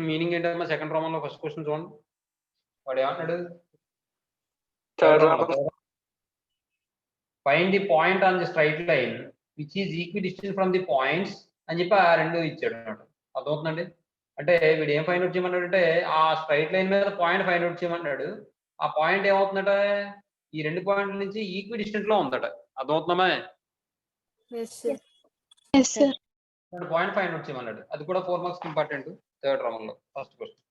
Meaning ఏంటమ్మా? Second Roman లో first question చూడండి. వాడు ఏమంటాడు? Third Roman find the point on the straight line which is equidistant from the points అని చెప్పి ఆ రెండు ఇచ్చాడు అన్నమాట. అర్థమవుతుందండి? అంటే వీడు ఏం ఫైండ్ అవుట్ చేయమన్నాడు అంటే ఆ స్ట్రైట్ లైన్ మీద పాయింట్ ఫైండ్ అవుట్ చేయమన్నాడు. ఆ పాయింట్ ఏమవుతుందట? ఈ రెండు పాయింట్ల నుంచి ఈక్విడిస్టెంట్ లో ఉందట. అర్థమవుతుందమ్మా? పాయింట్ ఫైండ్ అవుట్ చేయమన్నాడు. అది కూడా 4 మార్క్స్ ఇంపార్టెంట్. థర్డ్ రోమన్ లో ఫస్ట్ క్వశ్చన్.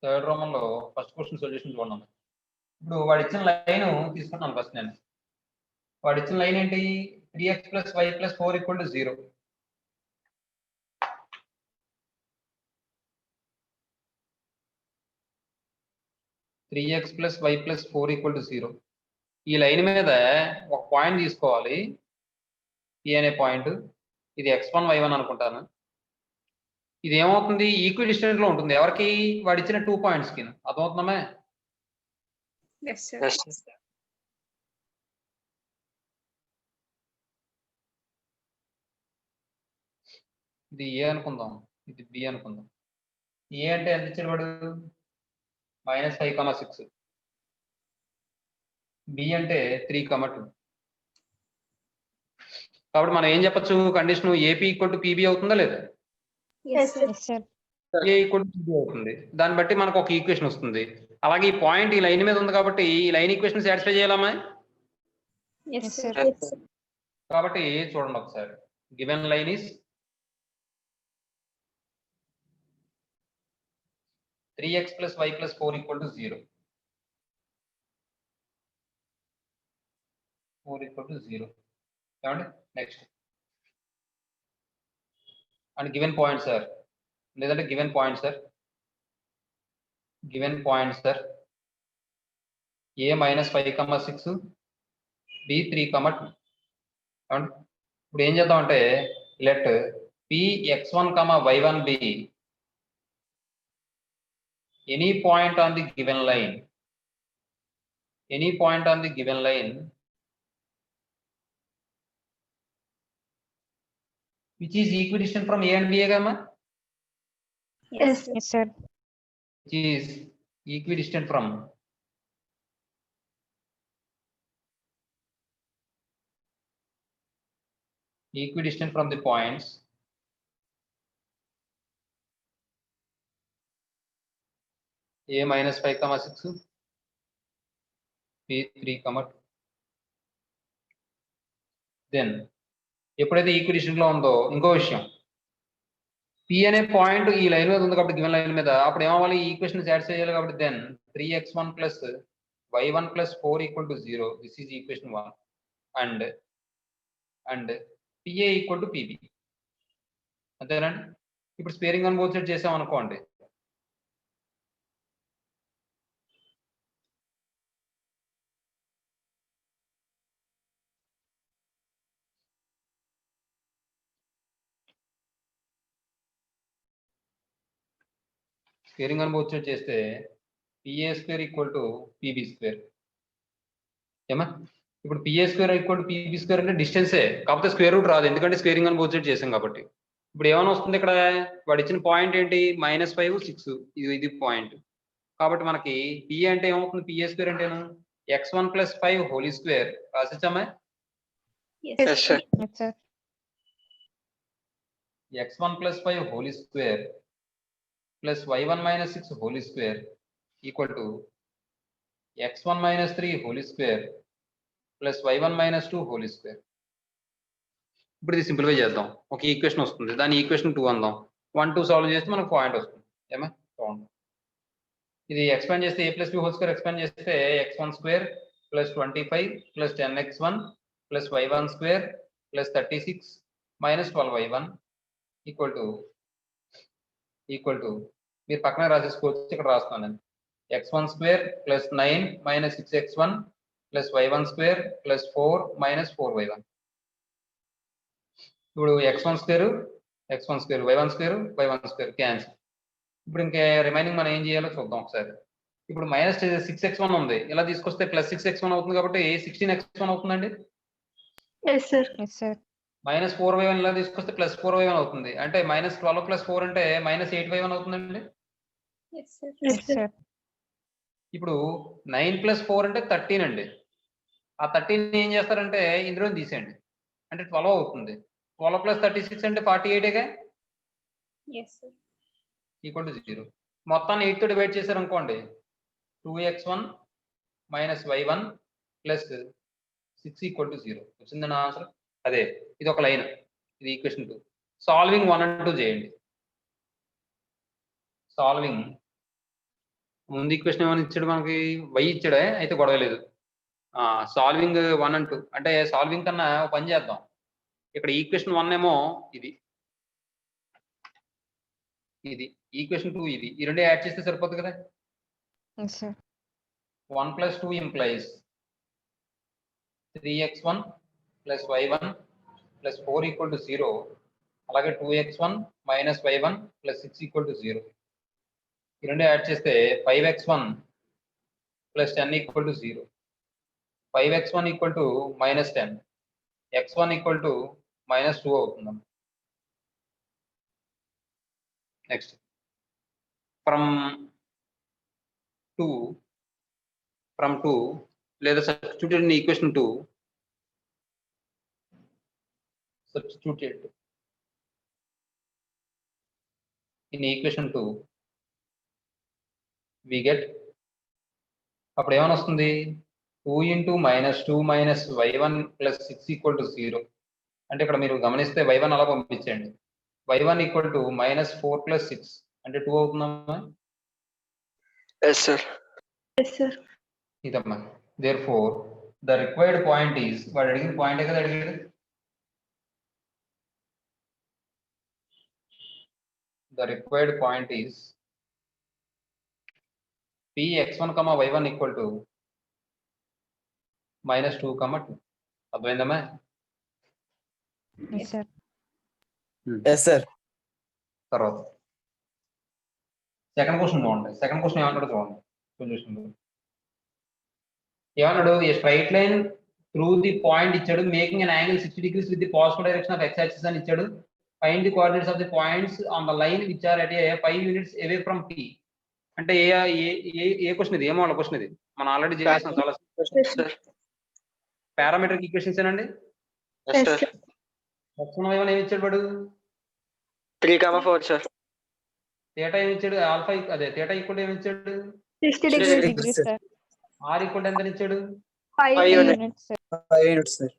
థర్డ్ రోమన్ లో ఫస్ట్ క్వశ్చన్ సొల్యూషన్ చూడండి. ఇప్పుడు వాడు ఇచ్చిన లైన్ తీసుకుంటాను ఫస్ట్ నేను. వాడు ఇచ్చిన లైన్ ఏంటి? 3x + y + 4 = 0. ఈ లైన్ మీద ఒక పాయింట్ తీసుకోవాలి. P అనే పాయింట్. ఇది x1 y1 అనుకుంటాను. ఇది ఏమవుతుంది? ఈక్విడిస్టెంట్ లో ఉంటుంది. ఎవరికి? వాడు ఇచ్చిన 2 పాయింట్స్ కి. అర్థమవుతుందమ్మా? ఇది ఏ అనుకుందాం, ఇది బి అనుకుందాం. ఏ అంటే ఎంత ఇచ్చాడు వాడు? -5,6. బి అంటే 3,2. కాబట్టి మనం ఏం చెప్పచ్చు? కండిషన్ ఏపీ = పీబీ అవుతుందా లేదా? ఏ = పీబీ అవుతుంది. దాన్ని బట్టి మనకు ఒక ఈక్వేషన్ వస్తుంది. అలాగే ఈ పాయింట్ ఈ లైన్ మీద ఉంది కాబట్టి ఈ లైన్ ఈక్వేషన్ సాటిస్ఫై చేయాలమ్మా? కాబట్టి చూడండి ఒకసారి. Given line is 3x + y + 4 = 0. 4 = 0. ఏమండి? Next and given point sir, లేదంటే given point sir, given point sir a -5,6, b 3,2. ఇప్పుడు ఏం చేద్దాం అంటే let Px1, y1 be any point on the given line, any point on the given line which is equidistant from a and b. Yes, sir. Which is equidistant from the points a -5,6, b 3,2. Then ఎప్పుడైతే equidistant లో ఉందో ఇంకో విషయం, P అనే point ఈ line మీద ఉంది కాబట్టి గివెన్ లైన్ మీద, అప్పుడు ఏమవ్వాలి? ఈ ఈక్వేషన్ సాటిస్ఫై చేయాలి కాబట్టి then 3x1 + y1 + 4 = 0. This is equation 1 and PA = PB. అంతేనండి? ఇప్పుడు స్పేరింగ్ ఆన్ బోత్ సైడ్ చేసాం అనుకోండి. స్క్వేరింగ్ ఆన్ బోత్ సైడ్ చేస్తే PA² = PB². ఏమా? ఇప్పుడు PA² = PB² అంటే డిస్టెన్సే, కాకపోతే స్క్వేర్ రూట్ రాదు, ఎందుకంటే స్క్వేరింగ్ ఆన్ బోత్ సైడ్ చేసాం కాబట్టి. ఇప్పుడు ఏమైనా వస్తుంది ఇక్కడ? వాడు ఇచ్చిన పాయింట్ ఏంటి? -5, 6. ఇది పాయింట్. కాబట్టి మనకి P అంటే ఏమవుతుంది? PA² అంటేను x1 + 5 హోల్ స్క్వేర్. రాసిచ్చామా? x1 + 5 whole square + y1 - 6 whole square = x1 - 3 whole square + y1 - 2 whole square. ఇప్పుడు ఇది సింప్లిఫై చేద్దాం. ఒక ఈక్వేషన్ వస్తుంది, దాని ఈక్వేషన్ 2 అందాం. 1, 2 సాల్వ్ చేస్తే మనకు పాయింట్ వస్తుంది. ఏమా? ఇది ఎక్స్పాండ్ చేస్తే a + b whole square expand చేస్తే x1² + 25 + 10x1 + y1² + 36 - 12y1 మీరు పక్కన రాసేసుకోవచ్చు, ఇక్కడ రాస్తాను నేను. x1² + 9 - 6x1 + y1² + 4 - 4y1. ఇప్పుడు x1² y1² క్యాన్సిల్. ఇప్పుడు ఇంకా రిమైనింగ్ మనం ఏం చేయాలో చూద్దాం ఒకసారి. ఇప్పుడు -6x1 ఉంది, ఇలా తీసుకొస్తే +6x1 అవుతుంది కాబట్టి 16x1 అవుతుందండి. Yes, sir. -4y1 ఇలా తీసుకొస్తే +4y1 అవుతుంది. అంటే -12 + 4 అంటే -8y1 అవుతుందండి. ఇప్పుడు 9 + 4 అంటే 13 అండి. ఆ 13 ఏం చేస్తారంటే ఇందులో తీసేయండి. అంటే 12 అవుతుంది. 12 + 36 అంటే 48 ఈక్వల్ టు 0. మొత్తాన్ని 8 తో డివైడ్ చేశారనుకోండి 2x1 - y1 + 6 ఈక్వల్ టు 0 వచ్చిందన్న ఆన్సర్. అదే ఇది ఒక లైన్, ఇది ఈక్వేషన్ 2. సాల్వింగ్ 1 and 2 చేయండి. సాల్వింగ్ ముందు ఈక్వేషన్ ఏమైనా ఇచ్చాడు మనకి, y ఇచ్చాడే, అయితే గొడవ లేదు. సాల్వింగ్ 1 and 2 అంటే సాల్వింగ్ కన్నా ఒక పని చేద్దాం. ఇక్కడ ఈక్వేషన్ 1 ఏమో ఇది, ఇది ఈక్వేషన్ 2 ఇది, ఈ రెండు యాడ్ చేస్తే సరిపోతుంది కదా. 1 + 2 implies 3x1 + y1 + 4 equal to 0. అలాగే 2x1 - y1 + 6 ఈక్వల్ టు 0. ఈ రెండు యాడ్ చేస్తే 5x1 + 10 equal to 0. 5x1 equal to -10, x1 equal to -2 అవుతుంది. నెక్స్ట్ ఫ్రమ్ 2 లేదా substituted in equation 2, substituted in equation 2 we get, అప్పుడు ఏమని వస్తుంది, 2 × -2 - y1 + 6 ఈక్వల్ టు 0. అంటే ఇక్కడ మీరు గమనిస్తే y1 అలా పంపించండి. y1 ఈక్వల్ టు -4 + 6 అంటే 2 అవుతుందమ్మా. ఇదమ్మా. therefore the required point is, వాడు అడిగిన పాయింటే కదా అడిగాడు. The required point is Px1, y1 equal to -2, 2. అర్థమైందమ్మా? తర్వాత సెకండ్ క్వశ్చన్ చూడండి. సెకండ్ క్వశ్చన్ ఏమన్నాడు చూడండి. సొల్యూషన్ ఏమన్నాడు, a straight line through the point ఇచ్చాడు, making an angle 60 degrees with the positive direction of x axis అని ఇచ్చాడు. Find the coordinates of the points on the line which are at 5 units away from P. అంటే ఏ question ఇది, ఏమో question ఇది మనం already చేసాం చాలా. పారామెట్రిక్ ఈక్వేషన్స్ ఏనండి. x1 y1 ఏమి ఇచ్చాడు వాడు, 3, 4 సార్. θ ఏమి ఇచ్చాడు, ఆల్ఫా అదే θ ఈక్వల్ ఏమి ఇచ్చాడు, 60 degrees sir. r ఈక్వల్ ఎంత ఇచ్చాడు, 5 units sir.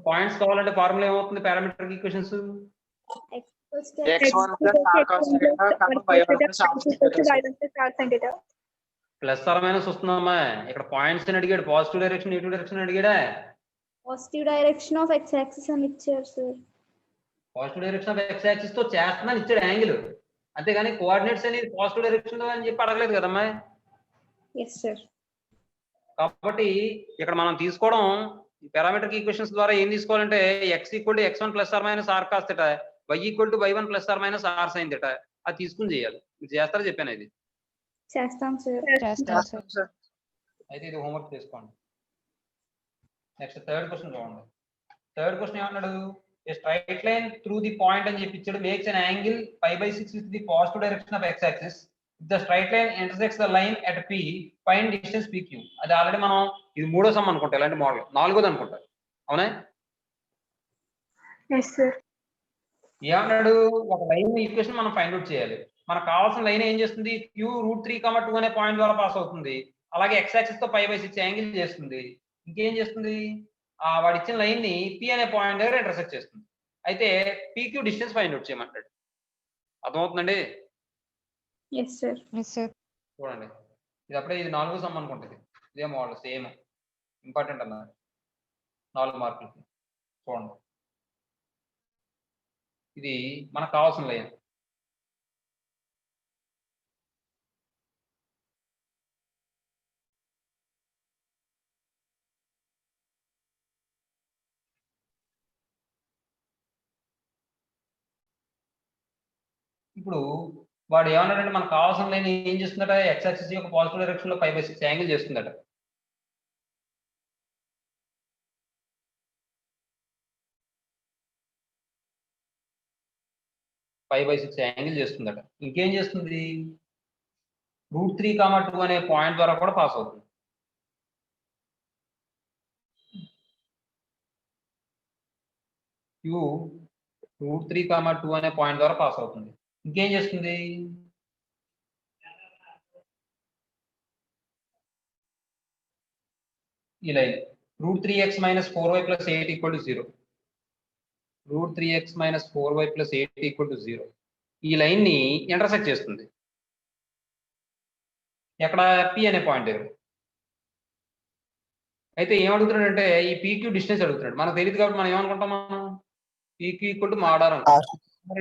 పాయింట్స్ కావాలంటే ఫార్ములా ఏమవుతుంది parametric equations, x1 + r cos θ, y1 + r sin θ. Plus r minus వస్తుందమ్మా. ఇక్కడ పాయింట్స్ అని అడిగాడు, పాజిటివ్ డైరెక్షన్ నెగిటివ్ డైరెక్షన్ అడిగాడా. Positive direction of x axis అని ఇచ్చారు sir. Positive direction of x axis తో చేస్తున్నాను ఇచ్చాడు యాంగిల్, అంతేగాని కోఆర్డినేట్స్ అనేది పాజిటివ్ డైరెక్షన్ లో అని చెప్పి అడగలేదు కదమ్మా. yes sir. కాబట్టి ఇక్కడ మనం తీసుకోవడం పారామెట్రిక్ ఈక్వేషన్స్ ద్వారా ఏం తీసుకోవాలంటే x = x1 ± r cos θ, y = y1 ± r sin θ, అది తీసుకుని చేయాలి. మీరు చేస్తారో చెప్పాను ఇది. చేస్తాం సార్. అయితే ఇది హోంవర్క్ చేసుకోండి. నెక్స్ట్ థర్డ్ క్వశ్చన్ చూడండి. థర్డ్ క్వశ్చన్ ఏమన్నాడు, a straight line through the point అని చెప్పి ఇచ్చాడు, makes an angle 5/6 with the positive direction of x axis. The straight line intersects the line at P, find distance PQ. అది already మనం ఇది మూడో some అనుకుంటా, ఇలాంటి మోడల్ నాలుగోది అనుకుంటా, అవునా. yes sir. ఏమన్నాడు, ఒక లైన్ ఈక్వేషన్ మనం ఫైండ్ అవుట్ చేయాలి. మనకు కావాల్సిన లైన్ ఏం చేస్తుంది, Q√3, 2 అనే పాయింట్ ద్వారా పాస్ అవుతుంది. అలాగే x యాక్సిస్ తో 5/6 యాంగిల్ చేస్తుంది. ఇంకేం చేస్తుంది, వాడు ఇచ్చిన లైన్ ని P అనే పాయింట్ దగ్గర ఇంటర్సెక్ట్ చేస్తుంది. అయితే PQ డిస్టెన్స్ ఫైండ్ అవుట్ చేయమంటాడు. అర్థమవుతుందండి. yes sir. చూడండి, ఇది అప్పుడే ఇది నాలుగో సమ్ అనుకుంటుంది. ఇదే మోడల్ సేమ్, ఇంపార్టెంట్ అన్నారు 4 మార్కులకి. చూడండి, ఇది మనకు కావాల్సిన లైన్. ఇప్పుడు వాడు ఏమన్నాడంటే మనకు కావాల్సిన లైన్ ఏం చేస్తుందట, x యాక్సిస్ యొక్క పాజిటివ్ డైరెక్షన్ లో 5/6 యాంగిల్ చేస్తుందట. 5/6 యాంగిల్ చేస్తుందట. ఇంకేం చేస్తుంది, √3, 2 అనే పాయింట్ ద్వారా కూడా పాస్ అవుతుంది. Q √3, 2 అనే పాయింట్ ద్వారా పాస్ అవుతుంది. ఇంకేం చేస్తుంది, ఈ line √3x - 4y + 8 = 0. √3x - 4y + 8 = 0. ఈ లైన్ ని ఇంటర్సెక్ట్ చేస్తుంది ఎక్కడ, P అనే పాయింట్ దగ్గర. అయితే ఏం అడుగుతున్నాడంటే ఈ PQ డిస్టెన్స్ అడుగుతున్నాడు. మనకు తెలియదు కాబట్టి మనం ఏమనుకుంటాం, మనం PQ = mod r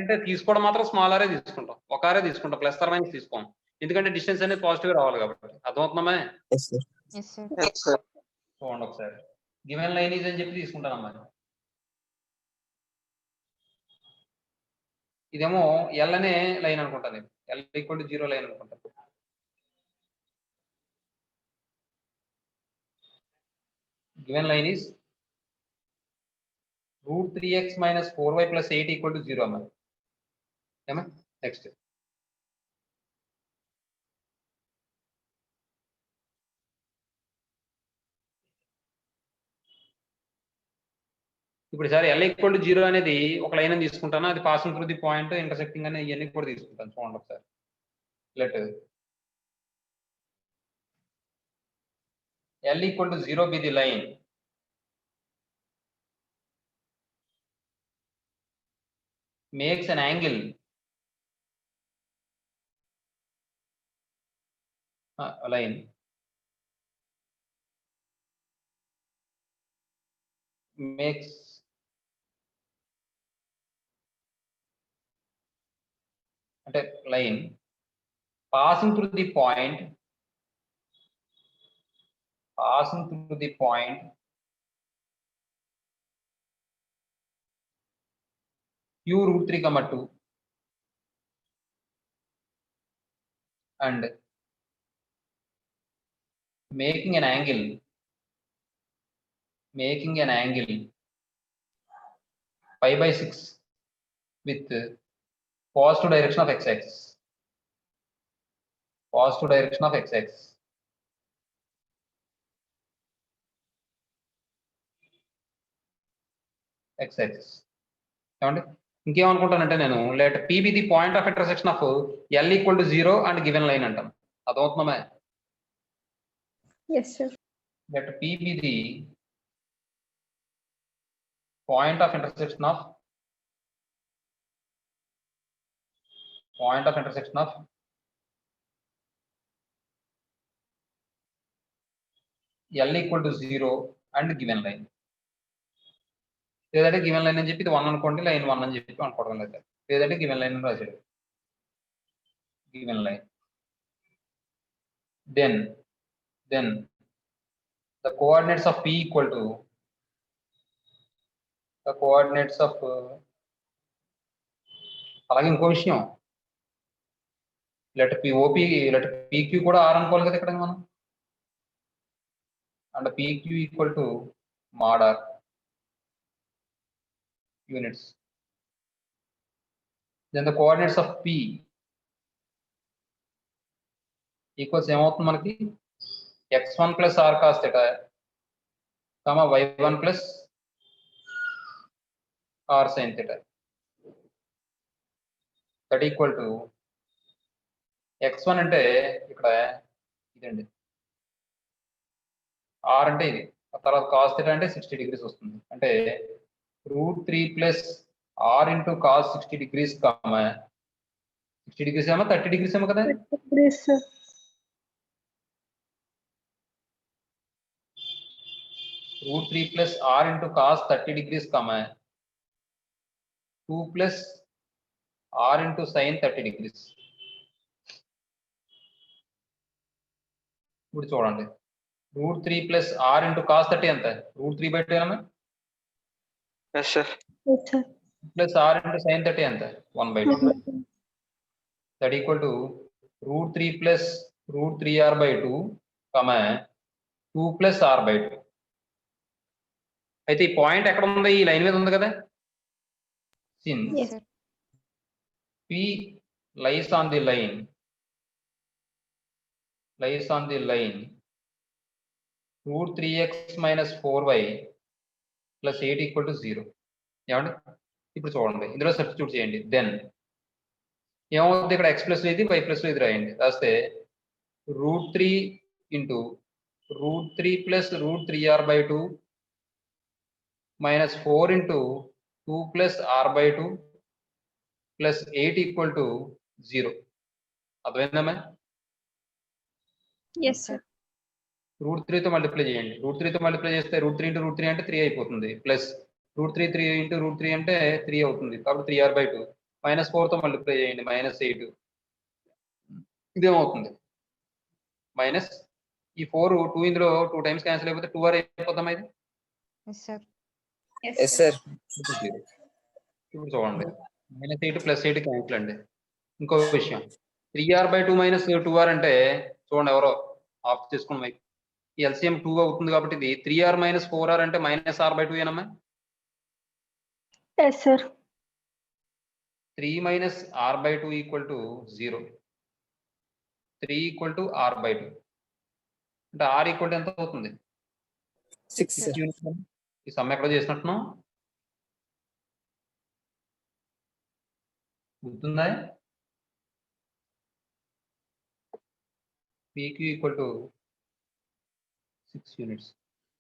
అంటే తీసుకోవడం మాత్రం స్మాల్ ఆరే తీసుకుంటాం, ఒక ఆరే తీసుకుంటాం, +/- తీసుకోం. ఎందుకంటే డిస్టెన్స్ అనేది పాజిటివ్ రావాలి కాబట్టి. అర్థమవుతుందా? చూడండి ఒకసారి, గివెన్ లైన్ ఈజ్ అని చెప్పి తీసుకుంటాను అన్నమాట. ఇదేమో L అనే లైన్ అనుకుంటాను, L = 0 లైన్ అనుకుంటాను. Given line is √3x - 4y + 8 = 0 అన్నమాట. ఏమా నెక్స్ట్, ఇప్పుడు సార్ L = 0 అనేది ఒక లైన్ అని తీసుకుంటాను, అది passing through the point, intersecting అని ఇవన్నీ కూడా తీసుకుంటాను. చూడండి ఒకసారి, let L = 0 be the line makes an angle line makes అంటే line passing through the point Q √3, 2 and making an angle pi/6 with positive direction of x-axis. ఏమండి, ఇంకేమనుకుంటానంటే నేను let P be the point of intersection of L = 0 and given line అంటాం. అదవుతుందా? Yes, sir. Let P be the point of intersection of L = 0 and given line. లేదంటే given line అని చెప్పి ఇది 1 అనుకోండి, line 1 అని చెప్పి అనుకోవడం లేదు. లేదంటే గివెన్ లైన్ అని రాశాడు, given line. Then the coordinates of P equal to the coordinates of అలాగే ఇంకో విషయం, లెట్ PQ కూడా R అనుకోవాలి కదా ఇక్కడ మనం. And PQ = mod r units. Then the coordinates of P equals ఏమవుతుంది మనకి, x1 + r cos θ, y1 + r sin θ. That equal to x1 అంటే ఇక్కడ ఇదండి, r అంటే ఇది, తర్వాత cos θ అంటే 60 degrees వస్తుంది. అంటే √3 + r × cos 60 degrees, 60 degrees ఏమో 30 degrees ఏమో కదా. Yes, sir. √3 + r × cos 30 degrees, 2 + r × sin 30 degrees. ఇప్పుడు చూడండి, √3 + r × cos 30 ఎంత, √3/2 ఏమో. Yes, sir. Plus r × sin 30 ఎంత, 1/2. That equal to √3 + √3r/2, 2 + r/2. అయితే ఈ పాయింట్ ఎక్కడ ఉంది, ఈ లైన్ మీద ఉంది కదా. Since Yes. P lies on the line root 3x minus 4y plus 8 equal to 0. ఏమండి ఇప్పుడు చూడండి ఇందులో సబ్స్టిట్యూట్ చేయండి. దెన్ ఏమవుతుంది, ఇక్కడ x ప్లస్ ఇది y ప్లస్ ఇది రాయండి. రాస్తే √3 into √3 plus √3r/2 minus 4 into 2 plus r/2 plus 8 equal to 0. అర్థమైందమ్మా? Yes, sir. √3 తో మల్టిప్లై చేయండి. √3 తో మల్టిప్లై చేస్తే √3 into √3 అంటే 3 అయిపోతుంది. ప్లస్ √3 into √3 అంటే 3 అవుతుంది. కాబట్టి 3r/2 minus 4 తో మల్టిప్లై చేయండి. -8 ఇదేమవుతుంది మైనస్ ఈ 4 2 ఇందులో 2 టైమ్స్ క్యాన్సిల్ అయిపోతే 2r అయిపోతామా ఇది? Yes, sir. ఇప్పుడు చూడండి -8 + 8 క్యాన్సిల్ అండి. ఇంకో విషయం 3r/2 - 2r అంటే చూడండి ఎవరో ఆఫ్ చేసుకుని మైక్. ఈ ఎల్సిఎం 2 అవుతుంది కాబట్టి ఇది 3r - 4r అంటే -r/2 ఏనమ్మా? Yes, sir. 3 - r/2 = 0. 3 = r/2 అంటే r = ఎంత అవుతుంది? 6, sir. ఈ సమ్ ఎక్కడ చేసినట్టున్నాం గుర్తుందా? pq = 6 యూనిట్స్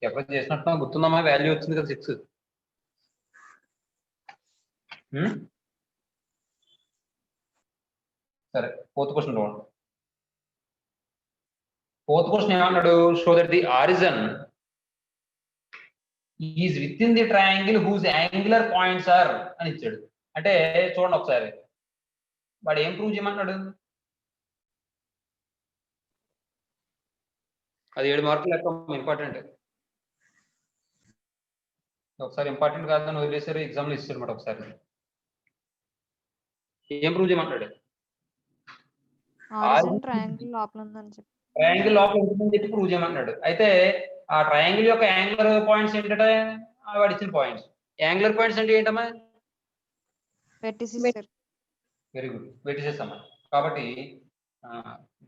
ఎక్కడ చేసినట్టున్నాం గుర్తుందమ్మా? వాల్యూ వచ్చింది కదా 6. సరే ఫోర్త్ క్వశ్చన్ చూడండి. ఫోర్త్ క్వశ్చన్ ఏమన్నాడు? Show that the origin is within the triangle whose angular points are అని ఇచ్చాడు. అంటే చూడండి ఒకసారి వాడు ఏం ప్రూవ్ చేయమన్నాడు? అది 7 మార్కులు లెక్క ఇంపార్టెంట్. ఒకసారి ఇంపార్టెంట్ కాదని వదిలేసారు, ఎగ్జామ్లో ఇచ్చారు అనమాట. ఒకసారి ఏం ప్రూవ్ చేయమన్నాడు? ట్రయాంగిల్ లోపల ఉందని చెప్పి ప్రూవ్ చేయమన్నాడు. అయితే ఆ ట్రయాంగిల్ యొక్క యాంగులర్ పాయింట్స్ ఏంటంటే వాడు ఇచ్చిన పాయింట్స్. యాంగులర్ పాయింట్స్ అంటే ఏంటమ్మా? వెరీ గుడ్, వెర్టిసెస్ అమ్మా. కాబట్టి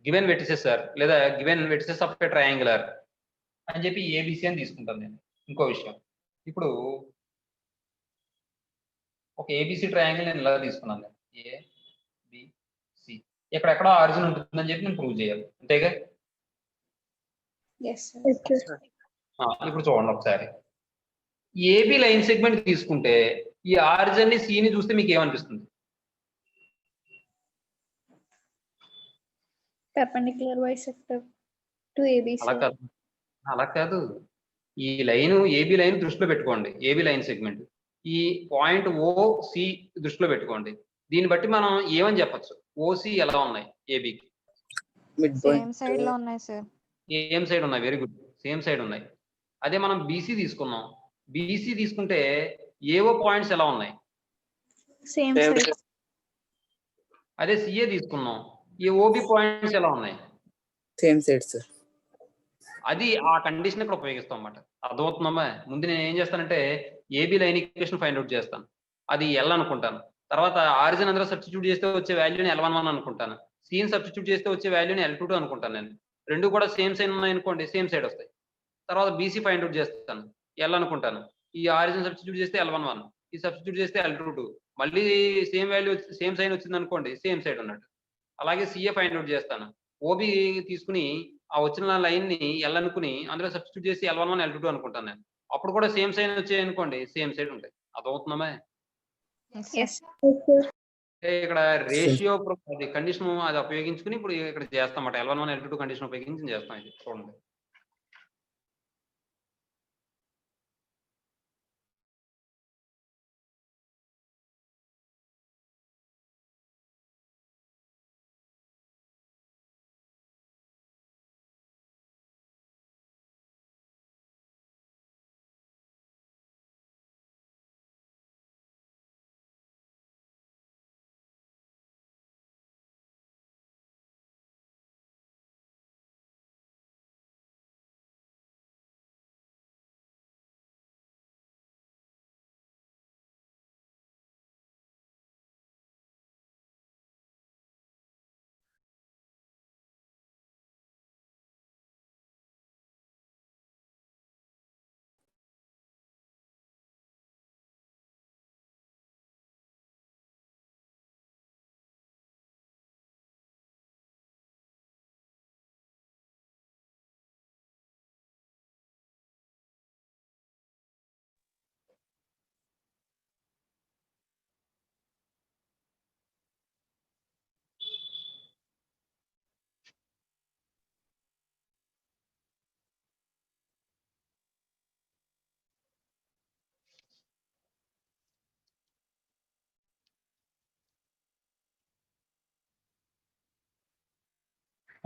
గివెన్ వెర్టిసెస్ సార్ లేదా given vertices of a triangular అని చెప్పి ఏబిసి అని తీసుకుంటాను నేను. ఇంకో విషయం, ఇప్పుడు ఒక ఏబిసి ట్రయాంగిల్ నేను ఇలా తీసుకున్నాను. ఏబిసి ఎక్కడెక్కడో ఆరిజిన్ ఉంటుందని చెప్పి నేను ప్రూవ్ చేయాలి, అంతేగా? Yes, sir. ఇప్పుడు చూడండి ఒకసారి ఏబి లైన్ సెగ్మెంట్ తీసుకుంటే ఈ ఆరిజిన్ ని సి ని చూస్తే మీకు ఏమనిపిస్తుంది? Perpendicular bisector to ABC. అలా కాదు. ఈ లైన్ ఏబి లైన్ దృష్టిలో పెట్టుకోండి. ఏబి లైన్ సెగ్మెంట్ ఈ పాయింట్ ఓసి దృష్టిలో పెట్టుకోండి. దీన్ని బట్టి మనం ఏమని చెప్పచ్చు? ఓసి ఎలా ఉన్నాయి ఏబికి? సేమ్ సైడ్ లో ఉన్నాయి సార్. సేమ్ సైడ్ ఉన్నాయి. వెరీ గుడ్, సేమ్ సైడ్ ఉన్నాయి. అదే మనం బీసీ తీసుకున్నాం. బీసీ తీసుకుంటే ఏవో పాయింట్స్ ఎలా ఉన్నాయి? Same side. అదే సిఏ తీసుకున్నాం. ఈ ఓబి పాయింట్స్ ఎలా ఉన్నాయి? Same side, sir. అది ఆ కండిషన్ ఇక్కడ ఉపయోగిస్తాం అన్నమాట. అర్థమవుతుందమ్మా? ముందు నేను ఏం చేస్తానంటే AB line equation find out చేస్తాను. అది ఎల్ అనుకుంటాను. తర్వాత ఆరిజిన్ అందరూ సబ్స్టిట్యూట్ చేస్తే వచ్చే వాల్యూని L11 అనుకుంటాను. సీన్ సబ్స్టిట్యూట్ చేస్తే వచ్చే వాల్యూని L22 అనుకుంటాను. నేను రెండు కూడా సేమ్ సైన్ ఉన్నాయి అనుకోండి, సేమ్ సైడ్ వస్తాయి. తర్వాత బీసీ ఫైండ్ అవుట్ చేస్తాను, ఎల్ అనుకుంటాను. ఈ ఆరిజిన్ సబ్స్టిట్యూట్ చేస్తే L11, ఈ సబ్స్టిట్యూట్ చేస్తే L22, మళ్ళీ సేమ్ వాల్యూ సేమ్ సైన్ వచ్చింది అనుకోండి, సేమ్ సైడ్ ఉన్నట్టు. అలాగే సిఏ ఫైండ్ అవుట్ చేస్తాను. ఓబి తీసుకుని ఆ వచ్చిన లైన్ ని ఎల్ అనుకుని అందులో సబ్స్టిట్యూట్ చేసి L11 L22 అనుకుంటాను నేను. అప్పుడు కూడా సేమ్ సైన్ వచ్చాయి అనుకోండి, సేమ్ సైడ్ ఉంటాయి. అదవుతుందమ్మా? Yes. ఇక్కడ రేషియో అది కండిషన్ అది ఉపయోగించుకుని ఇప్పుడు ఇక్కడ చేస్తాం అన్నమాట. L11 L22 కండిషన్ ఉపయోగించి చేస్తాం. ఇది చూడండి.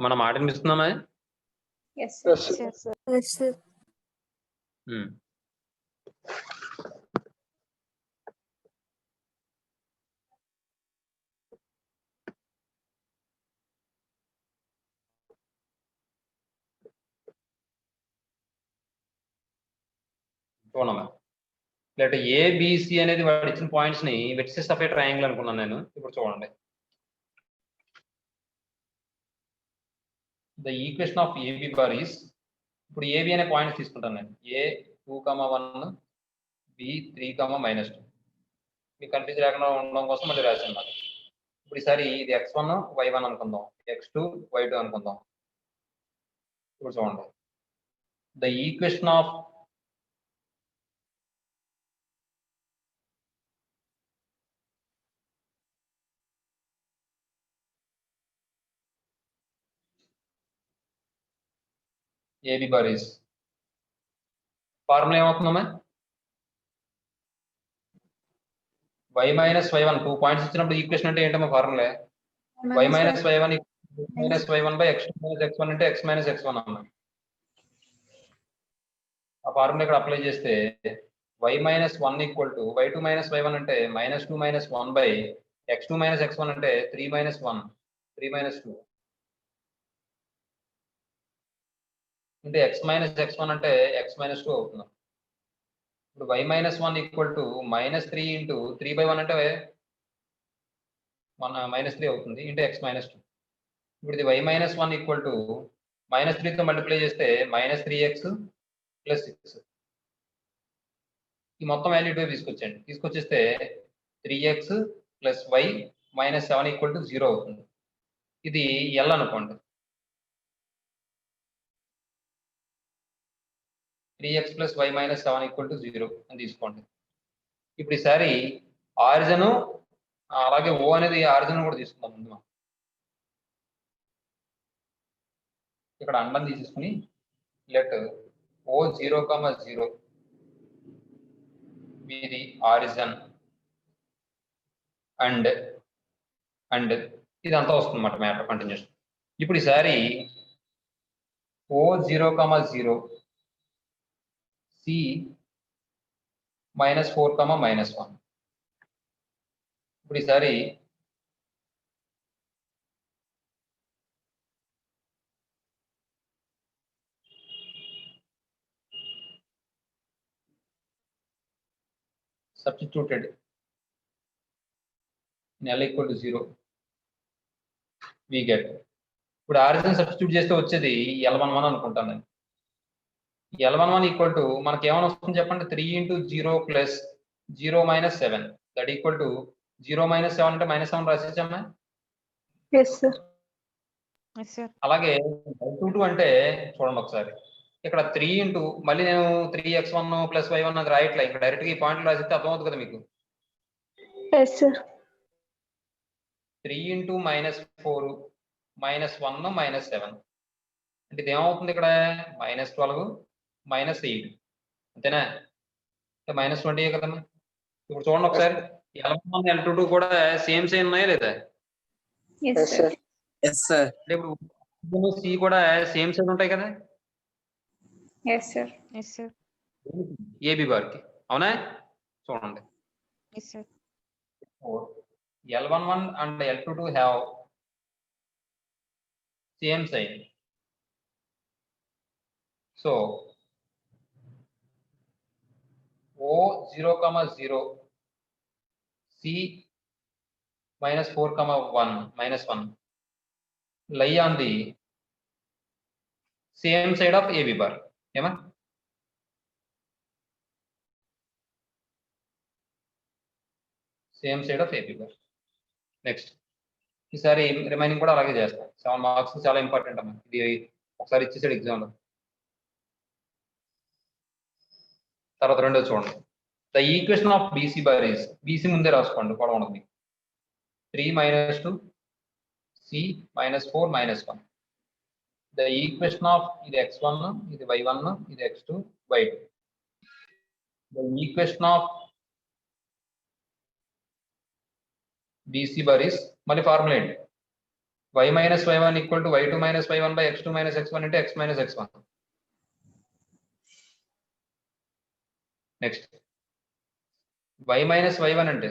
మన మాట వినిపిస్తున్నామా? Yes, sir. Yes, sir. Yes, sir. చూడమ్మా, లేకపోతే ఏబిసి అనేది వాడు ఇచ్చిన పాయింట్స్ ని వెర్టిసెస్ ఆఫ్ ఏ ట్రయాంగిల్ అనుకున్నాను నేను. ఇప్పుడు చూడండి, the equation of AB bar is, ఇప్పుడు ఏబి అనే పాయింట్స్ తీసుకుంటాను నేను. A 2,1, B 3,-2. మీకు కన్ఫ్యూజ్ లేకుండా ఉండడం కోసం మళ్ళీ రాశాను నాకు. ఇప్పుడు ఈసారి ఇది x1 y1 అనుకుందాం, x2 y2 అనుకుందాం. ఇప్పుడు చూడండి, the equation of AB bar is, formula ఏమవుతుందమ్మా? y మైనస్ y1, 2 పాయింట్స్ ఇచ్చినప్పుడు ఈక్వేషన్ అంటే ఏంటమ్మా formula? y minus y1 minus y1 by x2 minus x1 అంటే x మైనస్ x1 అమ్మా. ఆ ఫార్ములా ఇక్కడ అప్లై చేస్తే y minus 1 equal to y2 minus y1 అంటే -2 minus 1 by x2 minus x1 అంటే 3 మైనస్ 1, 3 మైనస్ 2 అంటే x మైనస్ x1 అంటే x minus 2 అవుతుంది. ఇప్పుడు y minus 1 equal to -3 into 3/1 అంటే -3 అవుతుంది ఇంటూ x మైనస్ 2. ఇప్పుడు ఇది y మైనస్ 1 ఈక్వల్ టు -3తో మల్టిప్లై చేస్తే -3x ప్లస్ 6. ఈ మొత్తం వాల్యూ ఇటు తీసుకొచ్చేయండి, తీసుకొచ్చేస్తే 3x plus y minus 7 equal to 0 అవుతుంది. ఇది L అనుకోండి. 3x plus y minus 7 equal to 0 అని తీసుకోండి. ఇప్పుడు ఈసారి ఆరిజన్ అలాగే ఓ అనేది ఆరిజన్ కూడా తీసుకుందాం ముందు. ఇక్కడ అండం తీసేసుకుని లెట్ ఓ 0,0 ఇది ఆరిజన్ అండ్ ఇదంతా వస్తుంది అన్నమాట మ్యాటర్ కంటిన్యూషన్. ఇప్పుడు ఈసారి ఓ 0,0 సి -4,-1. ఇప్పుడు ఈసారి substituted in L equal to 0 we get. ఇప్పుడు ఆరిజిన్ సబ్స్టిట్యూట్ చేస్తే వచ్చేది L11 అనుకుంటాను నేను. L11 ఈక్వల్ టు మనకి ఏమైనా వస్తుంది చెప్పండి? 3 into 0 plus 0 minus 7 that equal to 0 minus 7 అంటే -7 రాసేసామా? Yes, sir. Yes, sir. అలాగే L22 అంటే చూడండి ఒకసారి, ఇక్కడ 3 ఇంటూ మళ్ళీ నేను 3x1 ప్లస్ y1 అది రాయట్లే, ఇక్కడ డైరెక్ట్ గా ఈ పాయింట్లు రాసిస్తే అర్థమవుతుంది కదా మీకు. Yes, sir. 3 ఇంటూ -4 -1 -7 అంటే ఇది ఏమవుతుంది ఇక్కడ? -12 -8 అంతేనా? -20 కదమ్మా. ఇప్పుడు చూడండి ఒకసారి, L1 L22 కూడా సేమ్ ఉన్నాయా లేదా? Yes, sir. Yes, sir. అంటే ఇప్పుడు సి కూడా సేమ్ సైడ్ ఉంటాయి కదా Yes, sir. Yes, sir. AB bar కి, అవునా? చూడండి, Yes, sir. L11 and L22 have same sign. So O 0,0 C -4,1 -1 lie on the same side of AB bar. ఏమా? Same side of AB bar. Next ఈసారి remaining కూడా అలాగే చేస్తాం. 7 marks చాలా important అమ్మా. ఇది ఒకసారి ఇచ్చేసాడు ఎగ్జామ్ లో. తర్వాత రెండోది చూడండి, the equation of BC bar is, BC ముందే రాసుకోండి కూడా ఉండదు మీకు. 3 - 2 C -4 -1. ద ఈక్వేషన్ ఆఫ్ ఇది x1 ఇది y1 ఇది x2 y2. The equation of BC bar is, మళ్ళీ ఫార్ములా ఏంటి? y minus y1 equal to y2 minus y1 by x2 minus x1 into x minus x1. Next y minus y1 అంటే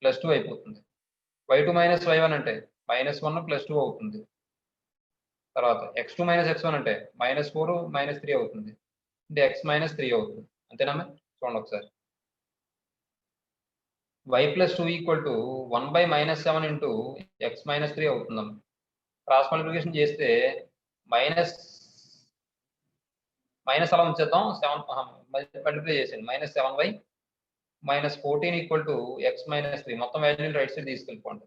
+2 అయిపోతుంది. y2 minus y1 అంటే -1 +2 అవుతుంది. తర్వాత x2 minus x1 అంటే -4 -3 అవుతుంది. అంటే x మైనస్ 3 అవుతుంది. అంతేనా? చూడండి ఒకసారి. y + 2 = 1 by -7 into x minus 3 అవుతుందమ్మ. క్రాస్ మల్టిప్లికేషన్ చేస్తే మైనస్ అలా ఉంచేద్దాం. 7 మల్టిప్లై చేసేయండి. -7y -14 = x minus 3. మొత్తం వాల్యూని రైట్ సైడ్ తీసుకెళ్ళిపోండి.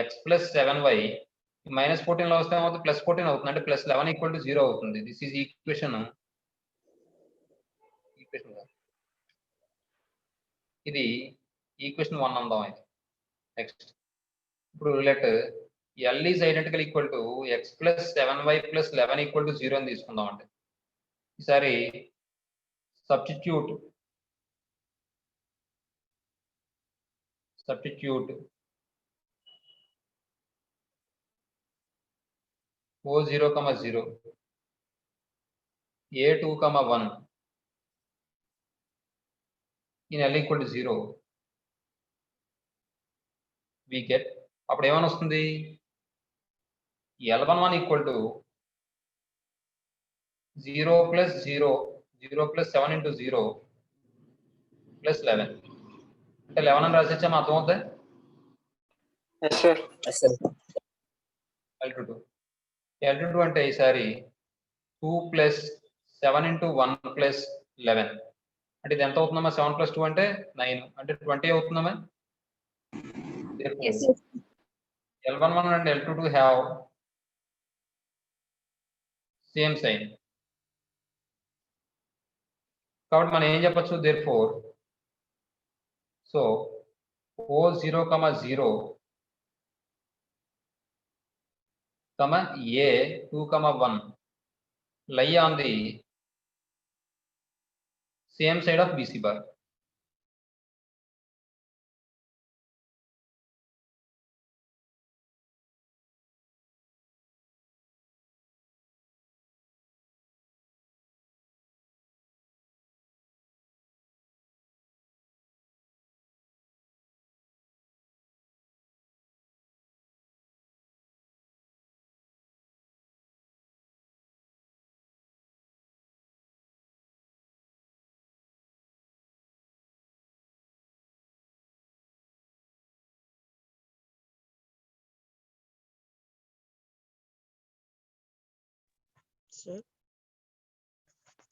x + 7y -14 లో వస్తే ఏమవుతుంది? +14 అవుతుంది. అంటే +11 = 0 అవుతుంది. This is equation. ఇది ఈక్వేషన్ 1 అందాం. ఇది నెక్స్ట్ ఇప్పుడు let L is identical equal to x plus 7y plus 11 equal to 0 అని తీసుకుందాం. అంటే ఈసారి substitute O0, 0 A2, 1 in L equal to 0 we get అప్పుడు ఏమని వస్తుంది? L11 equal to 0 plus 0 plus 7 into 0 plus 11 అంటే 11 అని రాసేచ్చా అర్థమవుతుంది? Yes, sir. L22 అంటే ఈసారి 2 plus 7 into 1 plus 11 అంటే ఇది ఎంత అవుతుందమ్మా? 7 plus 2 అంటే 9 అంటే 20 అవుతుందమ్మా. Yes. L11 and L22 have same sign. కాబట్టి మనం ఏం చెప్పచ్చు? therefore so O0, 0 A2, 1 lie on the same side of BC bar.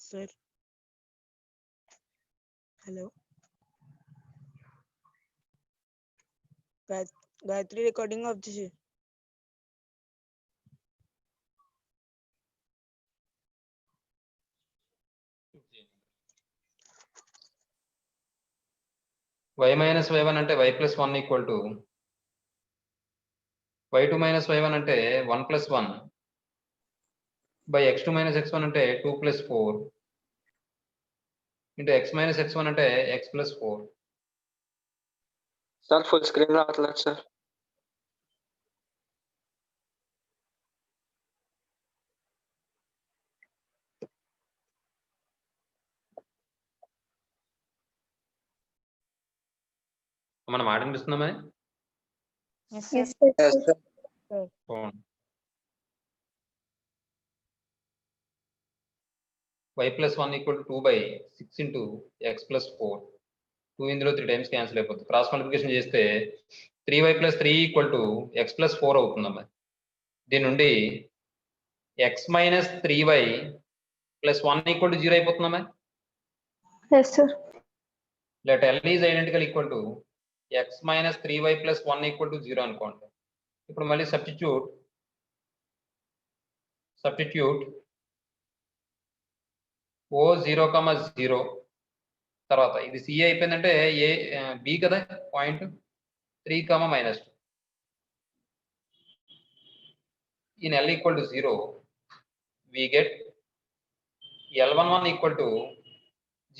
Sir. Hello. Gayatri recording of this. y minus y1 అంటే y plus 1 equal to y2 minus y1 అంటే 1 plus 1 by x2 minus x1 అంటే 2 plus 4 into x minus x1 అంటే x plus 4. Sir, full screen రావట్లేదు sir. మనం మాట వినిపిస్తున్నామా? Yes, sir. Yes, sir. Yes, sir. y plus 1 equal to 2 by 6 into x plus 4. 2 ఇందులో 3 times cancel అయిపోతుంది. Cross multiplication చేస్తే 3y plus 3 equal to x plus 4 అవుతుందమ్మా. దీని నుండి x minus 3y plus 1 equal to 0 అయిపోతుందమ్మా. Yes, sir. Let L is identical equal to x minus 3y plus 1 equal to 0 అనుకోండి. ఇప్పుడు మళ్ళీ substitute O0, 0 తర్వాత ఇది C అయిపోయిందంటే A B కదా point 3, -2 in L equal to 0 we get L11 equal to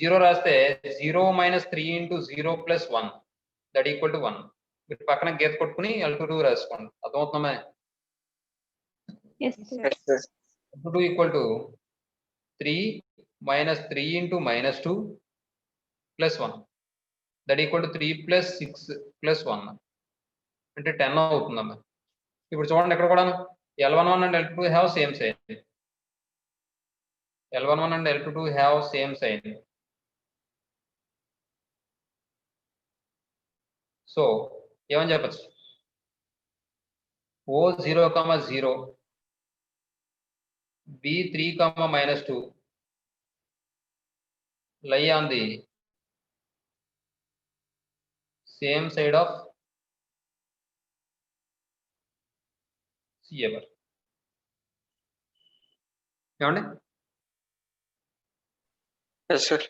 0 రాస్తే 0 minus 3 into 0 plus 1 that equal to 1. మీరు పక్కన గీత కొట్టుకుని L22 రాసుకోండి. అర్థమవుతుందా? Yes, Yes, sir. sir. Yes, sir. f2 equal to 3 minus 3 into minus 2 plus 1. That equal to 3 plus 6 plus 1. అంటే 10 అవుతుందమ్మా. ఇప్పుడు చూడండి ఇక్కడ కూడా L11 and L22 have same sign. L11 and L22 have same sign. So ఏమని చెప్పచ్చు? O 0, 0, B 3, minus 2 lie on the same side of C ever. ఏమండి? Yes, sir.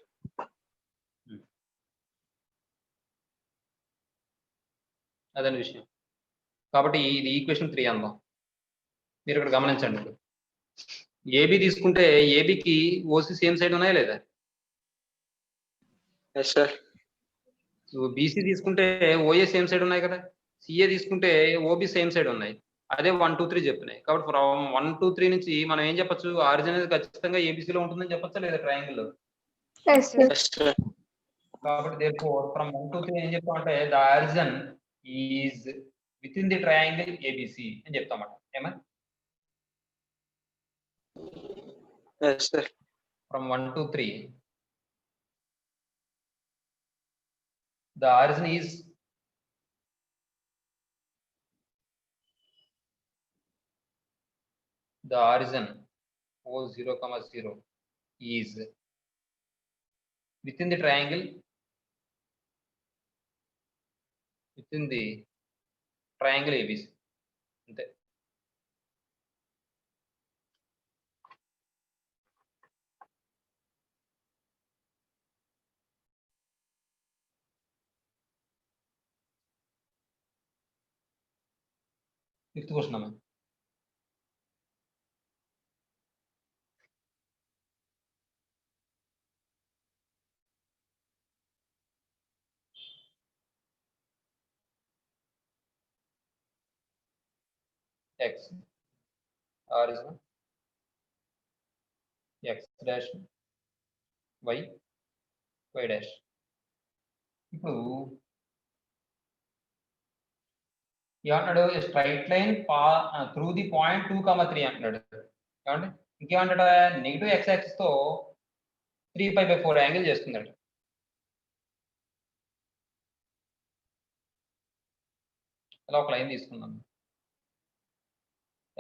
అదని విషయం. కాబట్టి ఇది ఈక్వేషన్ 3 అందాం. మీరు ఇక్కడ గమనించండి. ఏబి తీసుకుంటే ఏబికి ఓసి సేమ్ సైడ్ ఉన్నాయా లేదా? Yes, sir. బీసీ తీసుకుంటే ఓఏ సేమ్ సైడ్ ఉన్నాయి కదా. సిఏ తీసుకుంటే ఓబి సేమ్ సైడ్ ఉన్నాయి. అదే 1, 2, 3 చెప్తున్నాయి. కాబట్టి ఫ్రమ్ 1, 2, 3 నుంచి మనం ఏం చెప్పొచ్చు? ఆరిజిన్ అనేది ఖచ్చితంగా ఏబిసిలో ఉంటుందని చెప్పొచ్చా లేదా ట్రయాంగిల్ లో? Yes, sir. Yes, sir. కాబట్టి therefore from 1 to 3 ఏం చెప్తామంటే the origin is within the triangle ABC అని చెప్తామట. ఏమా? Yes, sir. From 1 to 3 the origin is O 0, 0 is within the triangle ABC. అంతే. ఫిఫ్త్ క్వశ్చన్ అమ్మా. X origin X dash Y dash. ఇప్పుడు ఏమన్నాడు? Straight line through the point 2, 3 అంటున్నాడు. ఏమంటే ఇంకేమంటాడ? Negative X axis తో 3π/4 angle చేస్తుందట. ఇలా ఒక లైన్ తీసుకుందాం.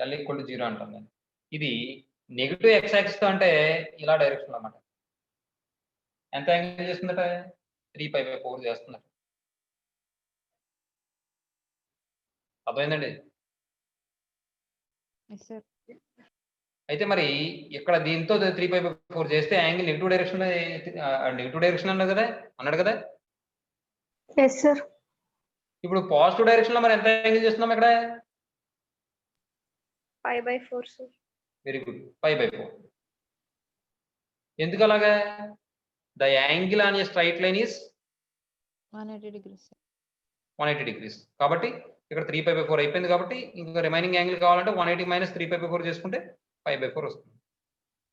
L = 0 అంటాం. ఇది నెగిటివ్ ఎక్స్ యాక్సిస్ తో అంటే ఇలా డైరెక్షన్ అన్నమాట. ఎంత యాంగిల్ చేస్తుందట? 3π/4 చేస్తుందట. అర్థమైందండి? Yes, sir. అయితే మరి ఇక్కడ దీంతో 3π/4 చేస్తే యాంగిల్ నెగిటివ్ డైరెక్షన్ అన్నాడు కదా, అన్నాడు కదా. Yes, sir. ఇప్పుడు పాజిటివ్ డైరెక్షన్ లో మరి ఎంత యాంగిల్ చేస్తున్నాం ఇక్కడ? π/4, sir. Very good. π/4. ఎందుకు అలాగా? The angle on a straight line is 180 degrees. 180 degrees. కాబట్టి ఇక్కడ 3π/4 అయిపోయింది. కాబట్టి ఇంకా రిమైనింగ్ యాంగిల్ కావాలంటే 180 - 3π/4 చేసుకుంటే π/4 వస్తుంది.